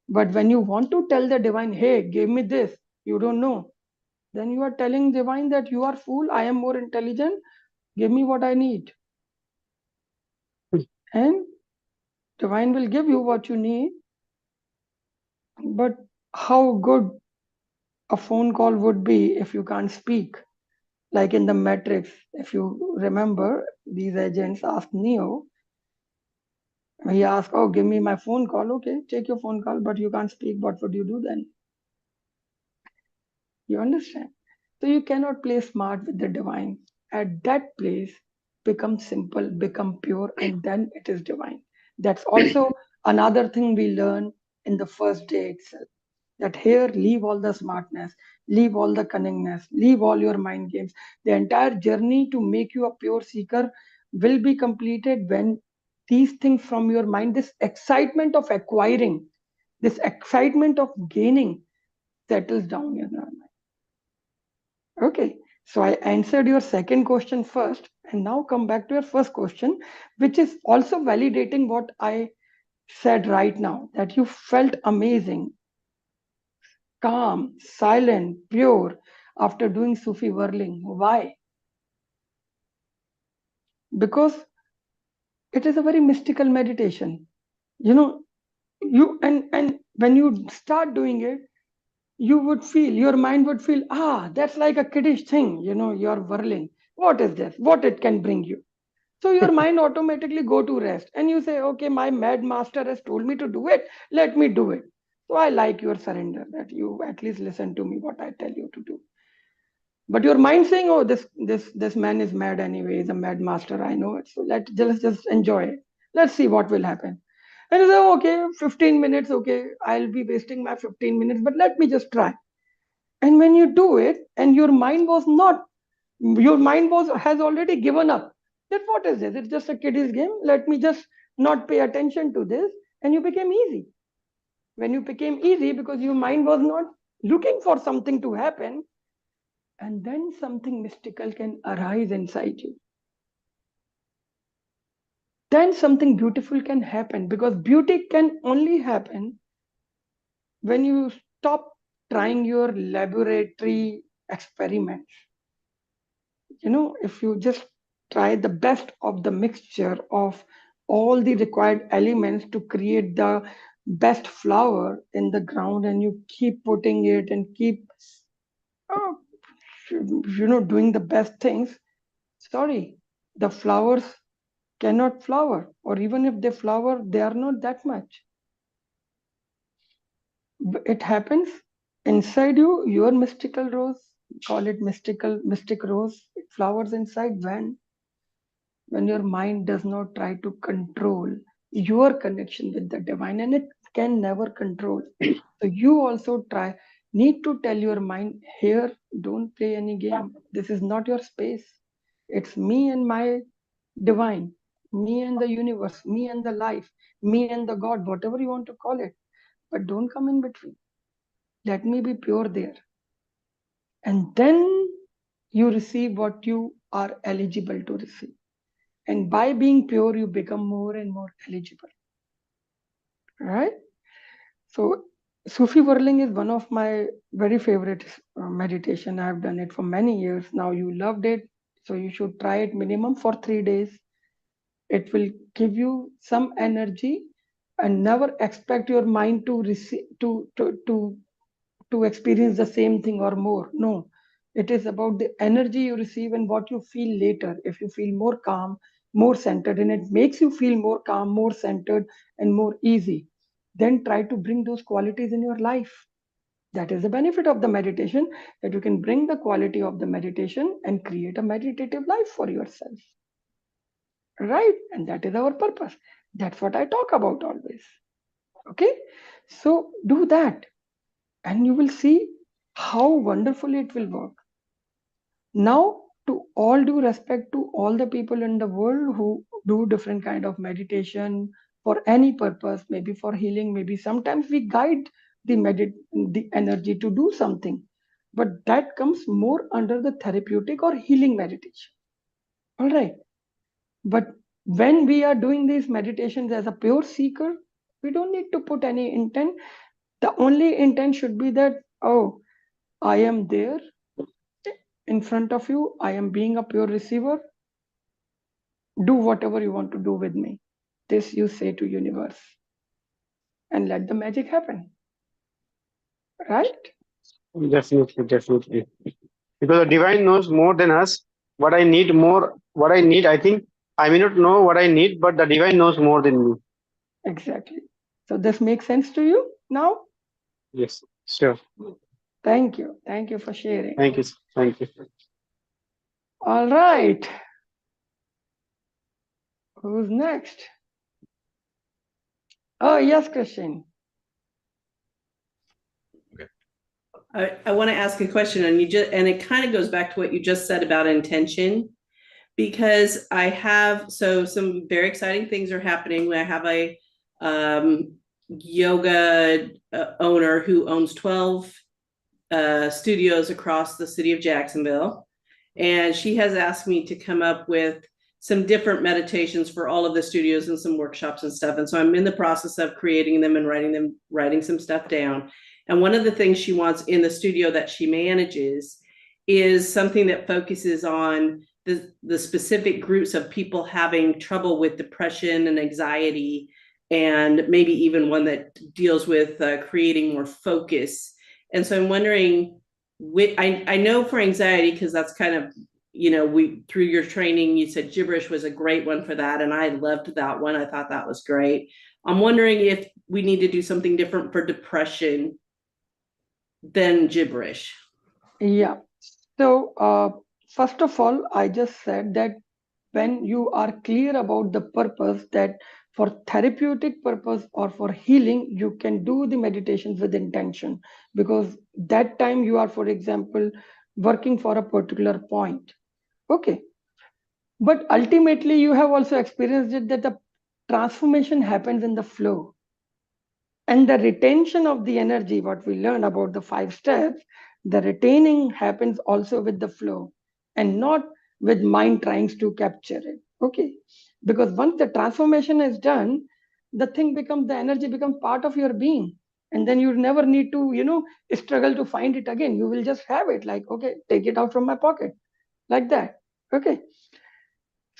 But when you want to tell the divine, hey, give me this, you don't know, then you are telling divine that you are fool, I am more intelligent, give me what I need. And divine will give you what you need. But how good a phone call would be if you can't speak. Like in the Matrix, if you remember, these agents asked Neo, he asked, oh, give me my phone call. Okay, take your phone call, but you can't speak. What would you do then? You understand? So you cannot play smart with the divine. At that place, become simple, become pure, and then it is divine. That's also another thing we learn in the first day itself. That here, leave all the smartness, leave all the cunningness, leave all your mind games. The entire journey to make you a pure seeker will be completed when these things from your mind, this excitement of acquiring, this excitement of gaining, settles down in your mind. Okay, so I answered your second question first. And now come back to your first question, which is also validating what I said right now, that you felt amazing, calm, silent, pure after doing Sufi whirling. Why? Because it is a very mystical meditation. You know, and when you start doing it, you would feel, your mind would feel, that's like a kiddish thing, you're whirling. What is this? What it can bring you? So your mind automatically go to rest and you say, okay, my mad master has told me to do it. Let me do it. So I like your surrender, that you at least listen to me, what I tell you to do. But your mind saying, oh, this man is mad anyway, he's a mad master, I know it. So let's just enjoy it. Let's see what will happen. And you say, okay, 15 minutes, okay, I'll be wasting my 15 minutes, but let me just try. And when you do it, and your mind has already given up. That what is this? It's just a kiddies game. Let me just not pay attention to this. And you became easy. When you became easy, because your mind was not looking for something to happen, and then something mystical can arise inside you. Then something beautiful can happen, because beauty can only happen when you stop trying your laboratory experiments. If you just try the best of the mixture of all the required elements to create the best flower in the ground, and you keep putting it and keep uh, doing the best things, sorry, the flowers cannot flower, or even if they flower, they are not that much. It happens inside you, your mystical rose, call it mystic rose, it flowers inside when your mind does not try to control your connection with the divine, and it can never control. So you also need to tell your mind, here, don't play any game. This is not your space. It's me and my divine, me and the universe, me and the life, me and the God, whatever you want to call it. But don't come in between. Let me be pure there. And then you receive what you are eligible to receive. And by being pure, you become more and more eligible. Right? So Sufi whirling is one of my very favorite meditation. I've done it for many years now. You loved it, so you should try it minimum for 3 days. It will give you some energy, and never expect your mind to receive to experience the same thing or more. No, it is about the energy you receive and what you feel later. If you feel more calm, more centered, and it makes you feel more calm, more centered, and more easy, then try to bring those qualities in your life. That is the benefit of the meditation, that you can bring the quality of the meditation and create a meditative life for yourself. Right? And that is our purpose. That's what I talk about always. Okay? So do that, and you will see how wonderfully it will work. Now, to all due respect to all the people in the world who do different kind of meditation for any purpose, maybe for healing, maybe sometimes we guide the energy to do something, but that comes more under the therapeutic or healing meditation. All right. But when we are doing these meditations as a pure seeker, we don't need to put any intent. The only intent should be that, oh, I am there in front of you. I am being a pure receiver. Do whatever you want to do with me. This you say to universe, and let the magic happen. Right? Definitely. Because the divine knows more than us. What I need, I think I may not know what I need, but the divine knows more than me. Exactly. So this makes sense to you now? Yes, sure. Thank you. Thank you for sharing. Thank you. Thank you. All right. Who's next? Oh, yes, Christine. I want to ask a question, and it kind of goes back to what you just said about intention, because I have some very exciting things are happening. I have a yoga owner who owns 12 studios across the city of Jacksonville, And she has asked me to come up with some different meditations for all of the studios and some workshops and stuff. And so I'm in the process of creating them and writing some stuff down. And one of the things she wants in the studio that she manages is something that focuses on the specific groups of people having trouble with depression and anxiety, and maybe even one that deals with creating more focus. And so I'm wondering, I know for anxiety, because that's kind of, we through your training, you said gibberish was a great one for that. And I loved that one. I thought that was great. I'm wondering if we need to do something different for depression than gibberish. Yeah. So, first of all, I just said that when you are clear about the purpose, that for therapeutic purpose or for healing, you can do the meditations with intention, because that time you are, for example, working for a particular point. Okay. But ultimately, you have also experienced it that the transformation happens in the flow. And the retention of the energy, what we learned about the 5 steps, the retaining happens also with the flow and not with mind trying to capture it. Okay. Because once the transformation is done, the energy becomes part of your being. And then you never need to, struggle to find it again. You will just have it like, okay, take it out from my pocket, like that. Okay.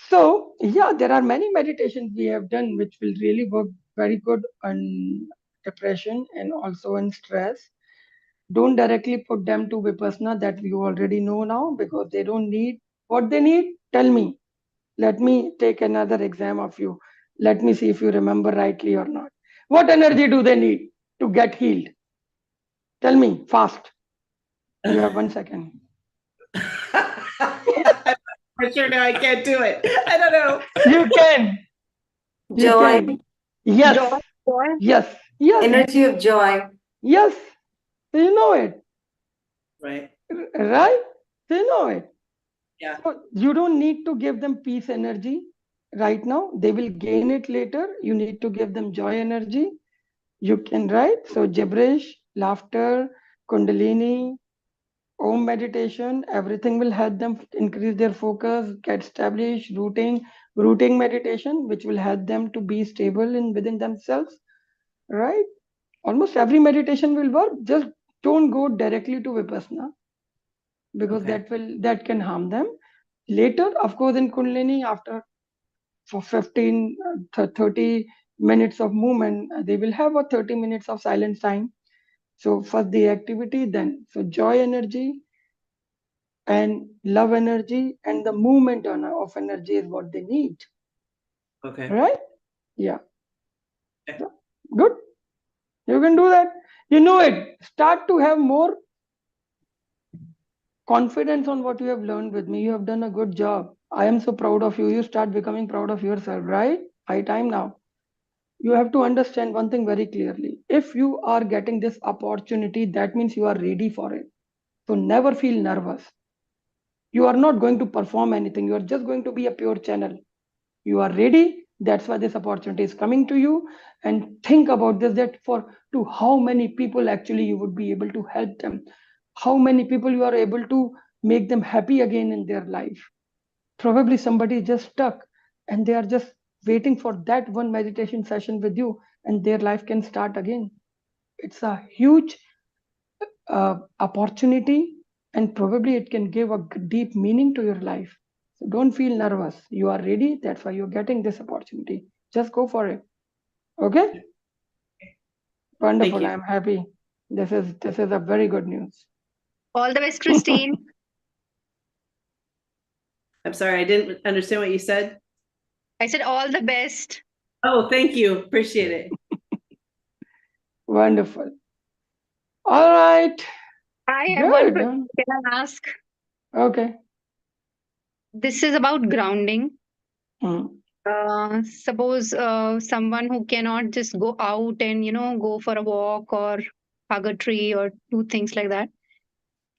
So, yeah, there are many meditations we have done which will really work very good on depression and also in stress. Don't directly put them to Vipassana, that you already know now, because they don't need what they need. Tell me. Let me take another exam of you. Let me see if you remember rightly or not. What energy do they need to get healed? Tell me fast. You have 1 second. For sure, now I can't do it. I don't know. You can. You Joy. can. Yes. Joy, joy. Yes. Yes. Energy of joy. Yes. You know it. Right. Right? They know it. Yeah. So you don't need to give them peace energy right now. They will gain it later. You need to give them joy energy. You can, right? So gibberish, laughter, kundalini, om meditation, everything will help them increase their focus, get established, rooting meditation, which will help them to be stable within themselves. Right? Almost every meditation will work. Just don't go directly to Vipassana, because Okay. that can harm them later. Of course, in kundalini, after for 15 30 minutes of movement, they will have a 30 minutes of silence time. So first the activity, then so joy energy and love energy and the movement of energy is what they need. Okay. Right? Yeah. Okay. So, good. You can do that. You know it. Start to have more confidence on what you have learned with me. You have done a good job. I am so proud of you. You start becoming proud of yourself, right? High time now. You have to understand one thing very clearly. If you are getting this opportunity, that means you are ready for it. So never feel nervous. You are not going to perform anything. You are just going to be a pure channel. You are ready. That's why this opportunity is coming to you. And think about this, that to how many people actually you would be able to help them. How many people you are able to make them happy again in their life. Probably somebody is just stuck and they are just waiting for that one meditation session with you, and their life can start again. It's a huge opportunity, and probably it can give a deep meaning to your life. So don't feel nervous. You are ready. That's why you're getting this opportunity. Just go for it. Okay? Wonderful. I'm happy. This is a very good news. All the best, Christine. I'm sorry, I didn't understand what you said. I said all the best. Oh, thank you. Appreciate it. Wonderful. All right. I have one Good. question. Can I ask? Okay. This is about grounding. Hmm. Suppose someone who cannot just go out and go for a walk or hug a tree or do things like that.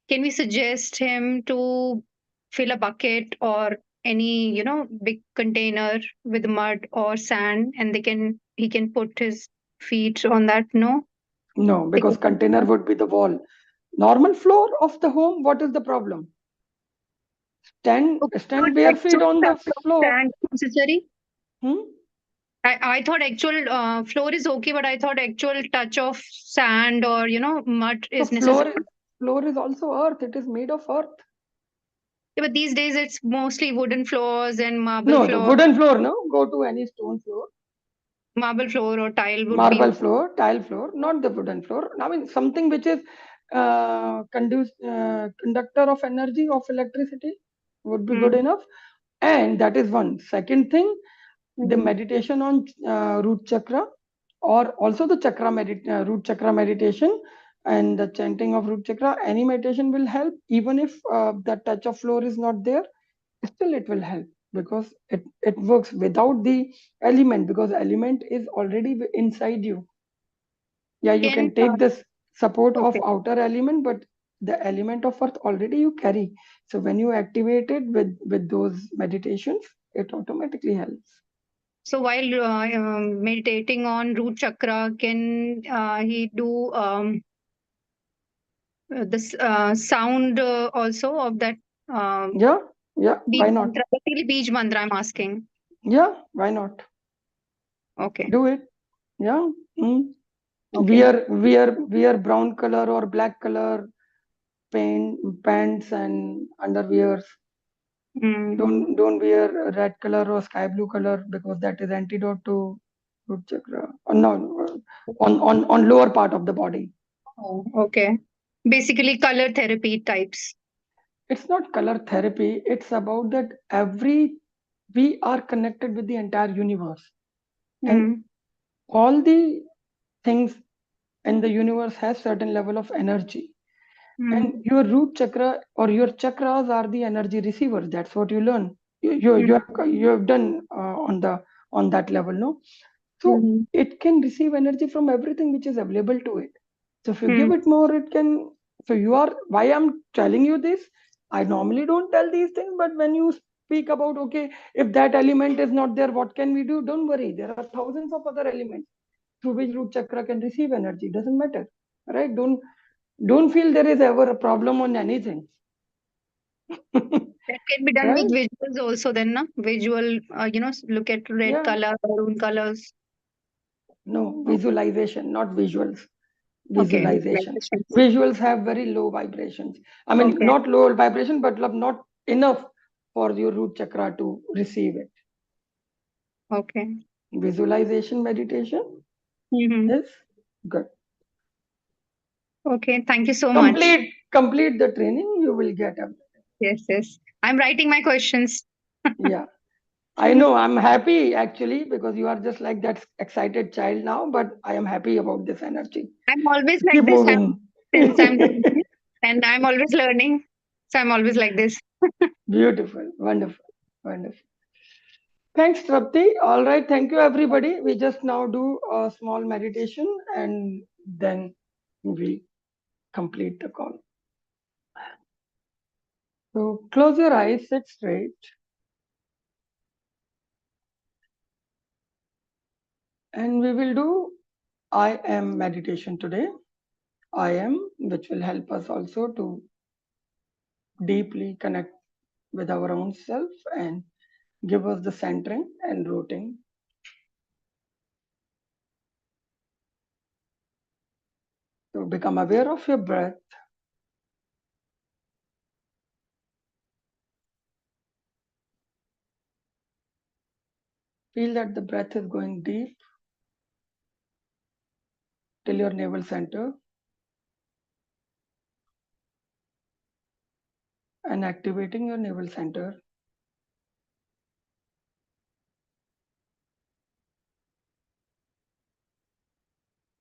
Can we suggest him to fill a bucket or any big container with mud or sand, and he can put his feet on that? No, No, they because can- container would be the wall. Normal floor of the home, what is the problem? Stand But bare feet actual on the touch of floor. sand is necessary. Hmm? I thought actual floor is okay, but I thought actual touch of sand or mud So is necessary. floor is also earth. It is made of earth. Yeah, but these days it's mostly wooden floors and No, the wooden floor, no? Go to any stone floor. marble floor or tile would Marble be. floor, tile floor, not the wooden floor. I mean, something which is conductor of energy, of electricity would be good enough. And that is one. Second thing, the meditation on root chakra, or also the root chakra meditation and the chanting of root chakra. Any meditation will help, even if the touch of floor is not there. Still, it will help because it works without the element, because element is already inside you. Yeah, you Can can take this support of okay. outer element, but the element of earth already you carry. So when you activate it with those meditations, it automatically helps. So while meditating on root chakra, can he do this sound also of that Yeah, why beej not? mantra? Basically, beej mantra. I'm asking. Yeah, why not? Okay. Do it. Yeah. Okay. Wear brown color or black color pants and underwears. Don't wear red color or sky blue color, because that is antidote to root chakra. No, on lower part of the body. Oh, okay. Basically, color therapy types. It's not color therapy. It's about that we are connected with the entire universe, and all the things in the universe has certain level of energy. And your root chakra or your chakras are the energy receivers. That's what you learn. You have done on that level, no? So it can receive energy from everything which is available to it. So if you give it more, it can. So you are, why I'm telling you this. I normally don't tell these things, but when you speak about, okay, if that element is not there, what can we do? Don't worry. There are thousands of other elements through which root chakra can receive energy. Doesn't matter, right? Don't feel there is ever a problem on anything. That can be done Right? with visuals also then, na? Visual, look at red Yeah. color, maroon colors. No, visualization, not visuals. Okay. Visualization. Visuals have very low vibrations. I mean, Okay. not low vibration, but not enough for your root chakra to receive it. Okay. Visualization meditation is good. Okay. Thank you so much. Complete the training, you will get everything. Yes. I'm writing my questions. Yeah. I know, I'm happy actually, because you are just like that excited child now, but I am happy about this energy. I'm always Keep like this. moving. Since I'm doing this, and I'm always learning. So I'm always like this. Beautiful. Wonderful. Wonderful. Thanks, Trapti. All right. Thank you, everybody. We just now do a small meditation and then we complete the call. So close your eyes, sit straight. And we will do I am meditation today. I am, which will help us also to deeply connect with our own self and give us the centering and rooting. So become aware of your breath. Feel that the breath is going deep till your navel center and activating your navel center.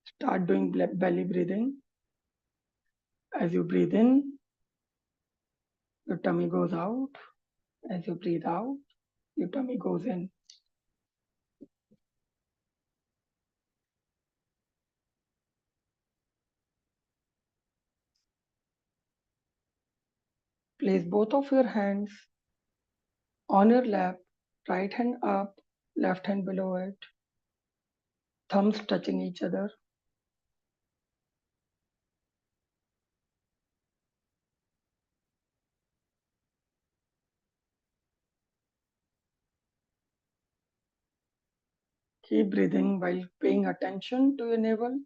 Start doing belly breathing. As you breathe in, your tummy goes out. As you breathe out, your tummy goes in. Place both of your hands on your lap, right hand up, left hand below it, thumbs touching each other. keep breathing while paying attention to your navel.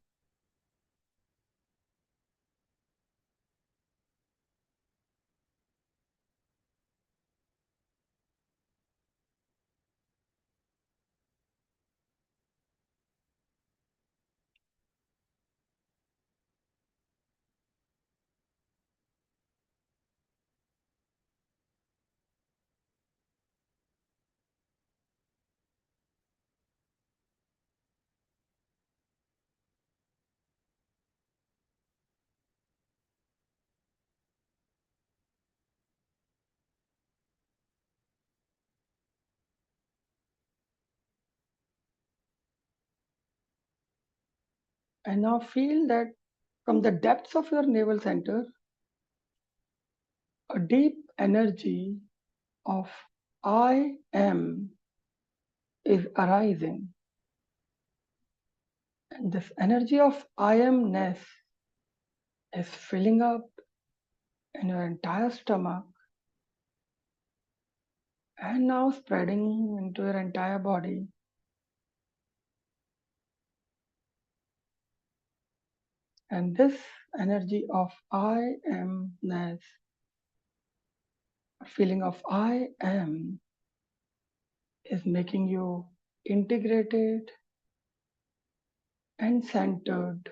And now feel that from the depths of your navel center, a deep energy of I am is arising. And this energy of I amness is filling up in your entire stomach and now spreading into your entire body. And this energy of I amness, a feeling of I am, is making you integrated and centered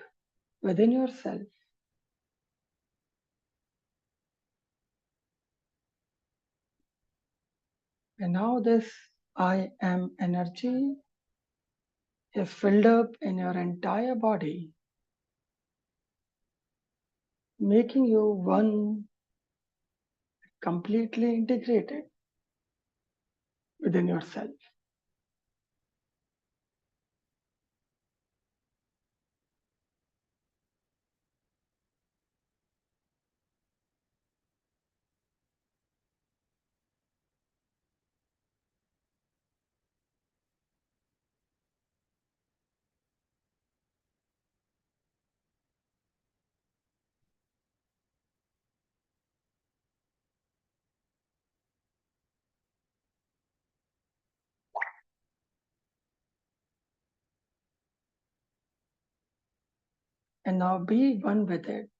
within yourself. And now this I am energy is filled up in your entire body, making you one, completely integrated within yourself. And now be one with it.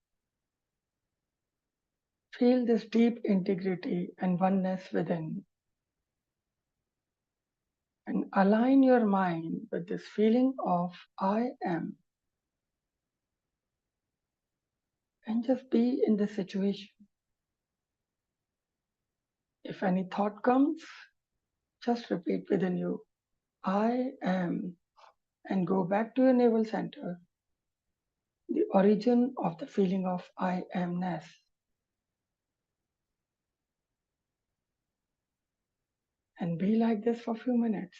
Feel this deep integrity and oneness within. And align your mind with this feeling of I am. And just be in the situation. If any thought comes, just repeat within you, I am, and go back to your navel center, the origin of the feeling of I amness. And be like this for a few minutes.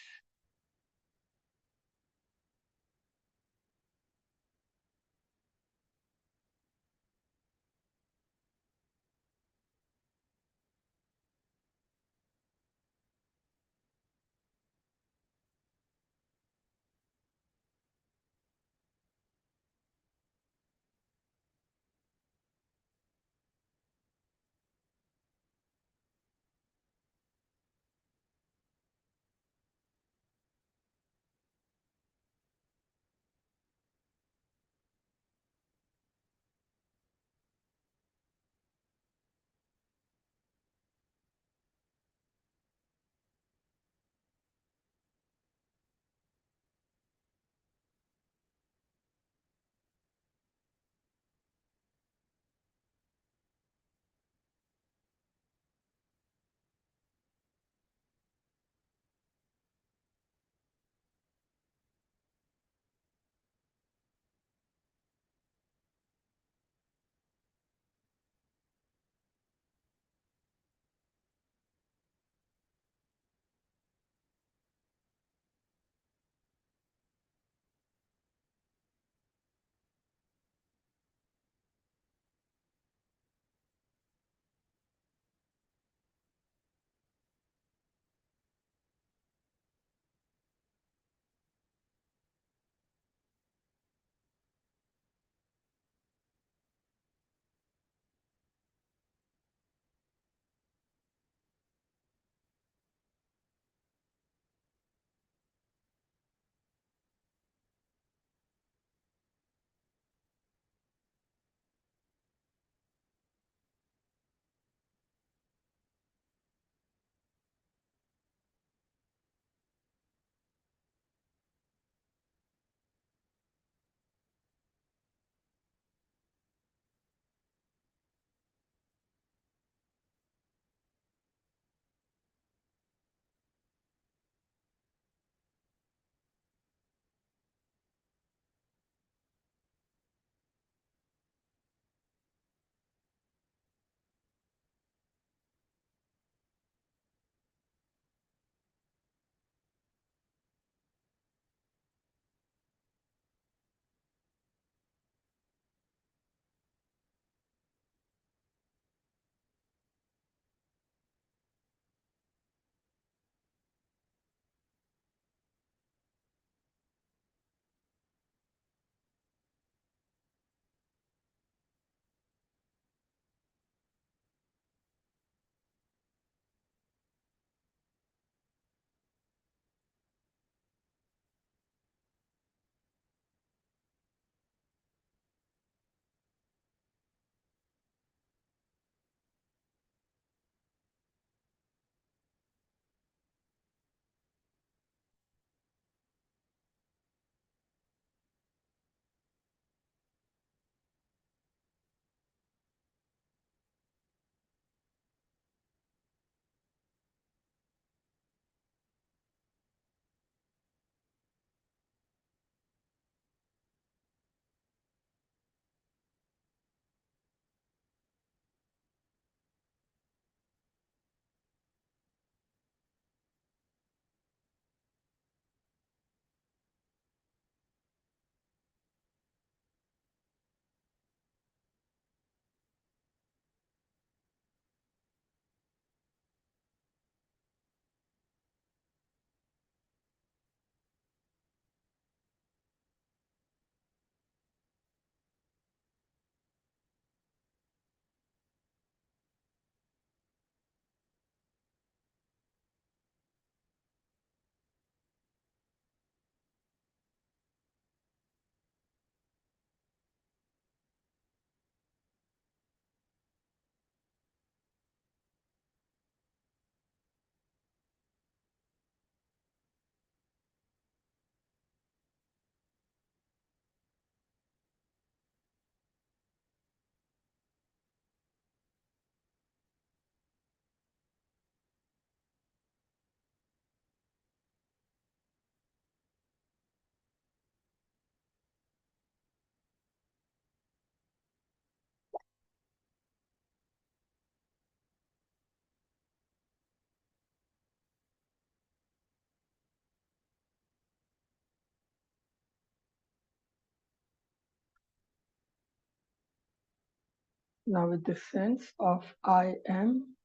Now with this sense of I am,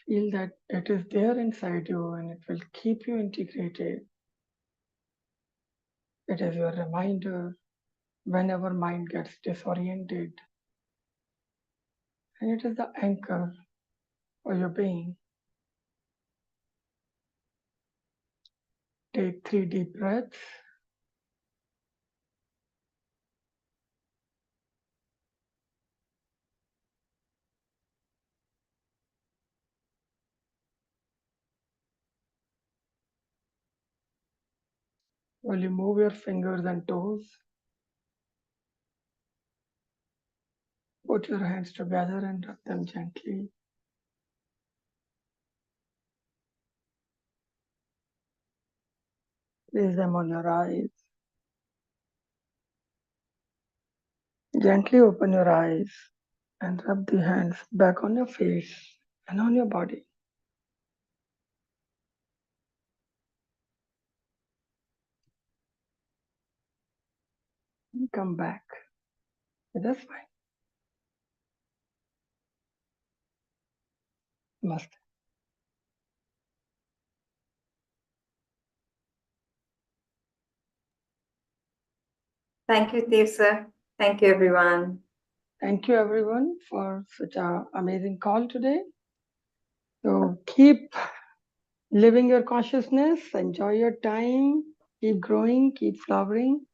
feel that it is there inside you and it will keep you integrated. It is your reminder whenever mind gets disoriented. And it is the anchor for your being. Take 3 deep breaths. Will you move your fingers and toes? Put your hands together and rub them gently. Place them on your eyes. Gently open your eyes and rub the hands back on your face and on your body. And come back. That's fine. Namaste. Thank you, Dev sir. Thank you, everyone. Thank you everyone for such an amazing call today. So keep living your consciousness, enjoy your time, keep growing, keep flowering.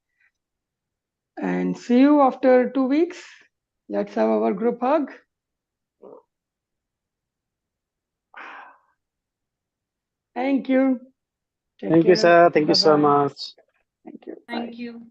And see you after 2 weeks. Let's have our group hug. Thank you. Take Thank you, care. sir. Thank you so Bye-bye. much. Thank you. Thank Bye. you.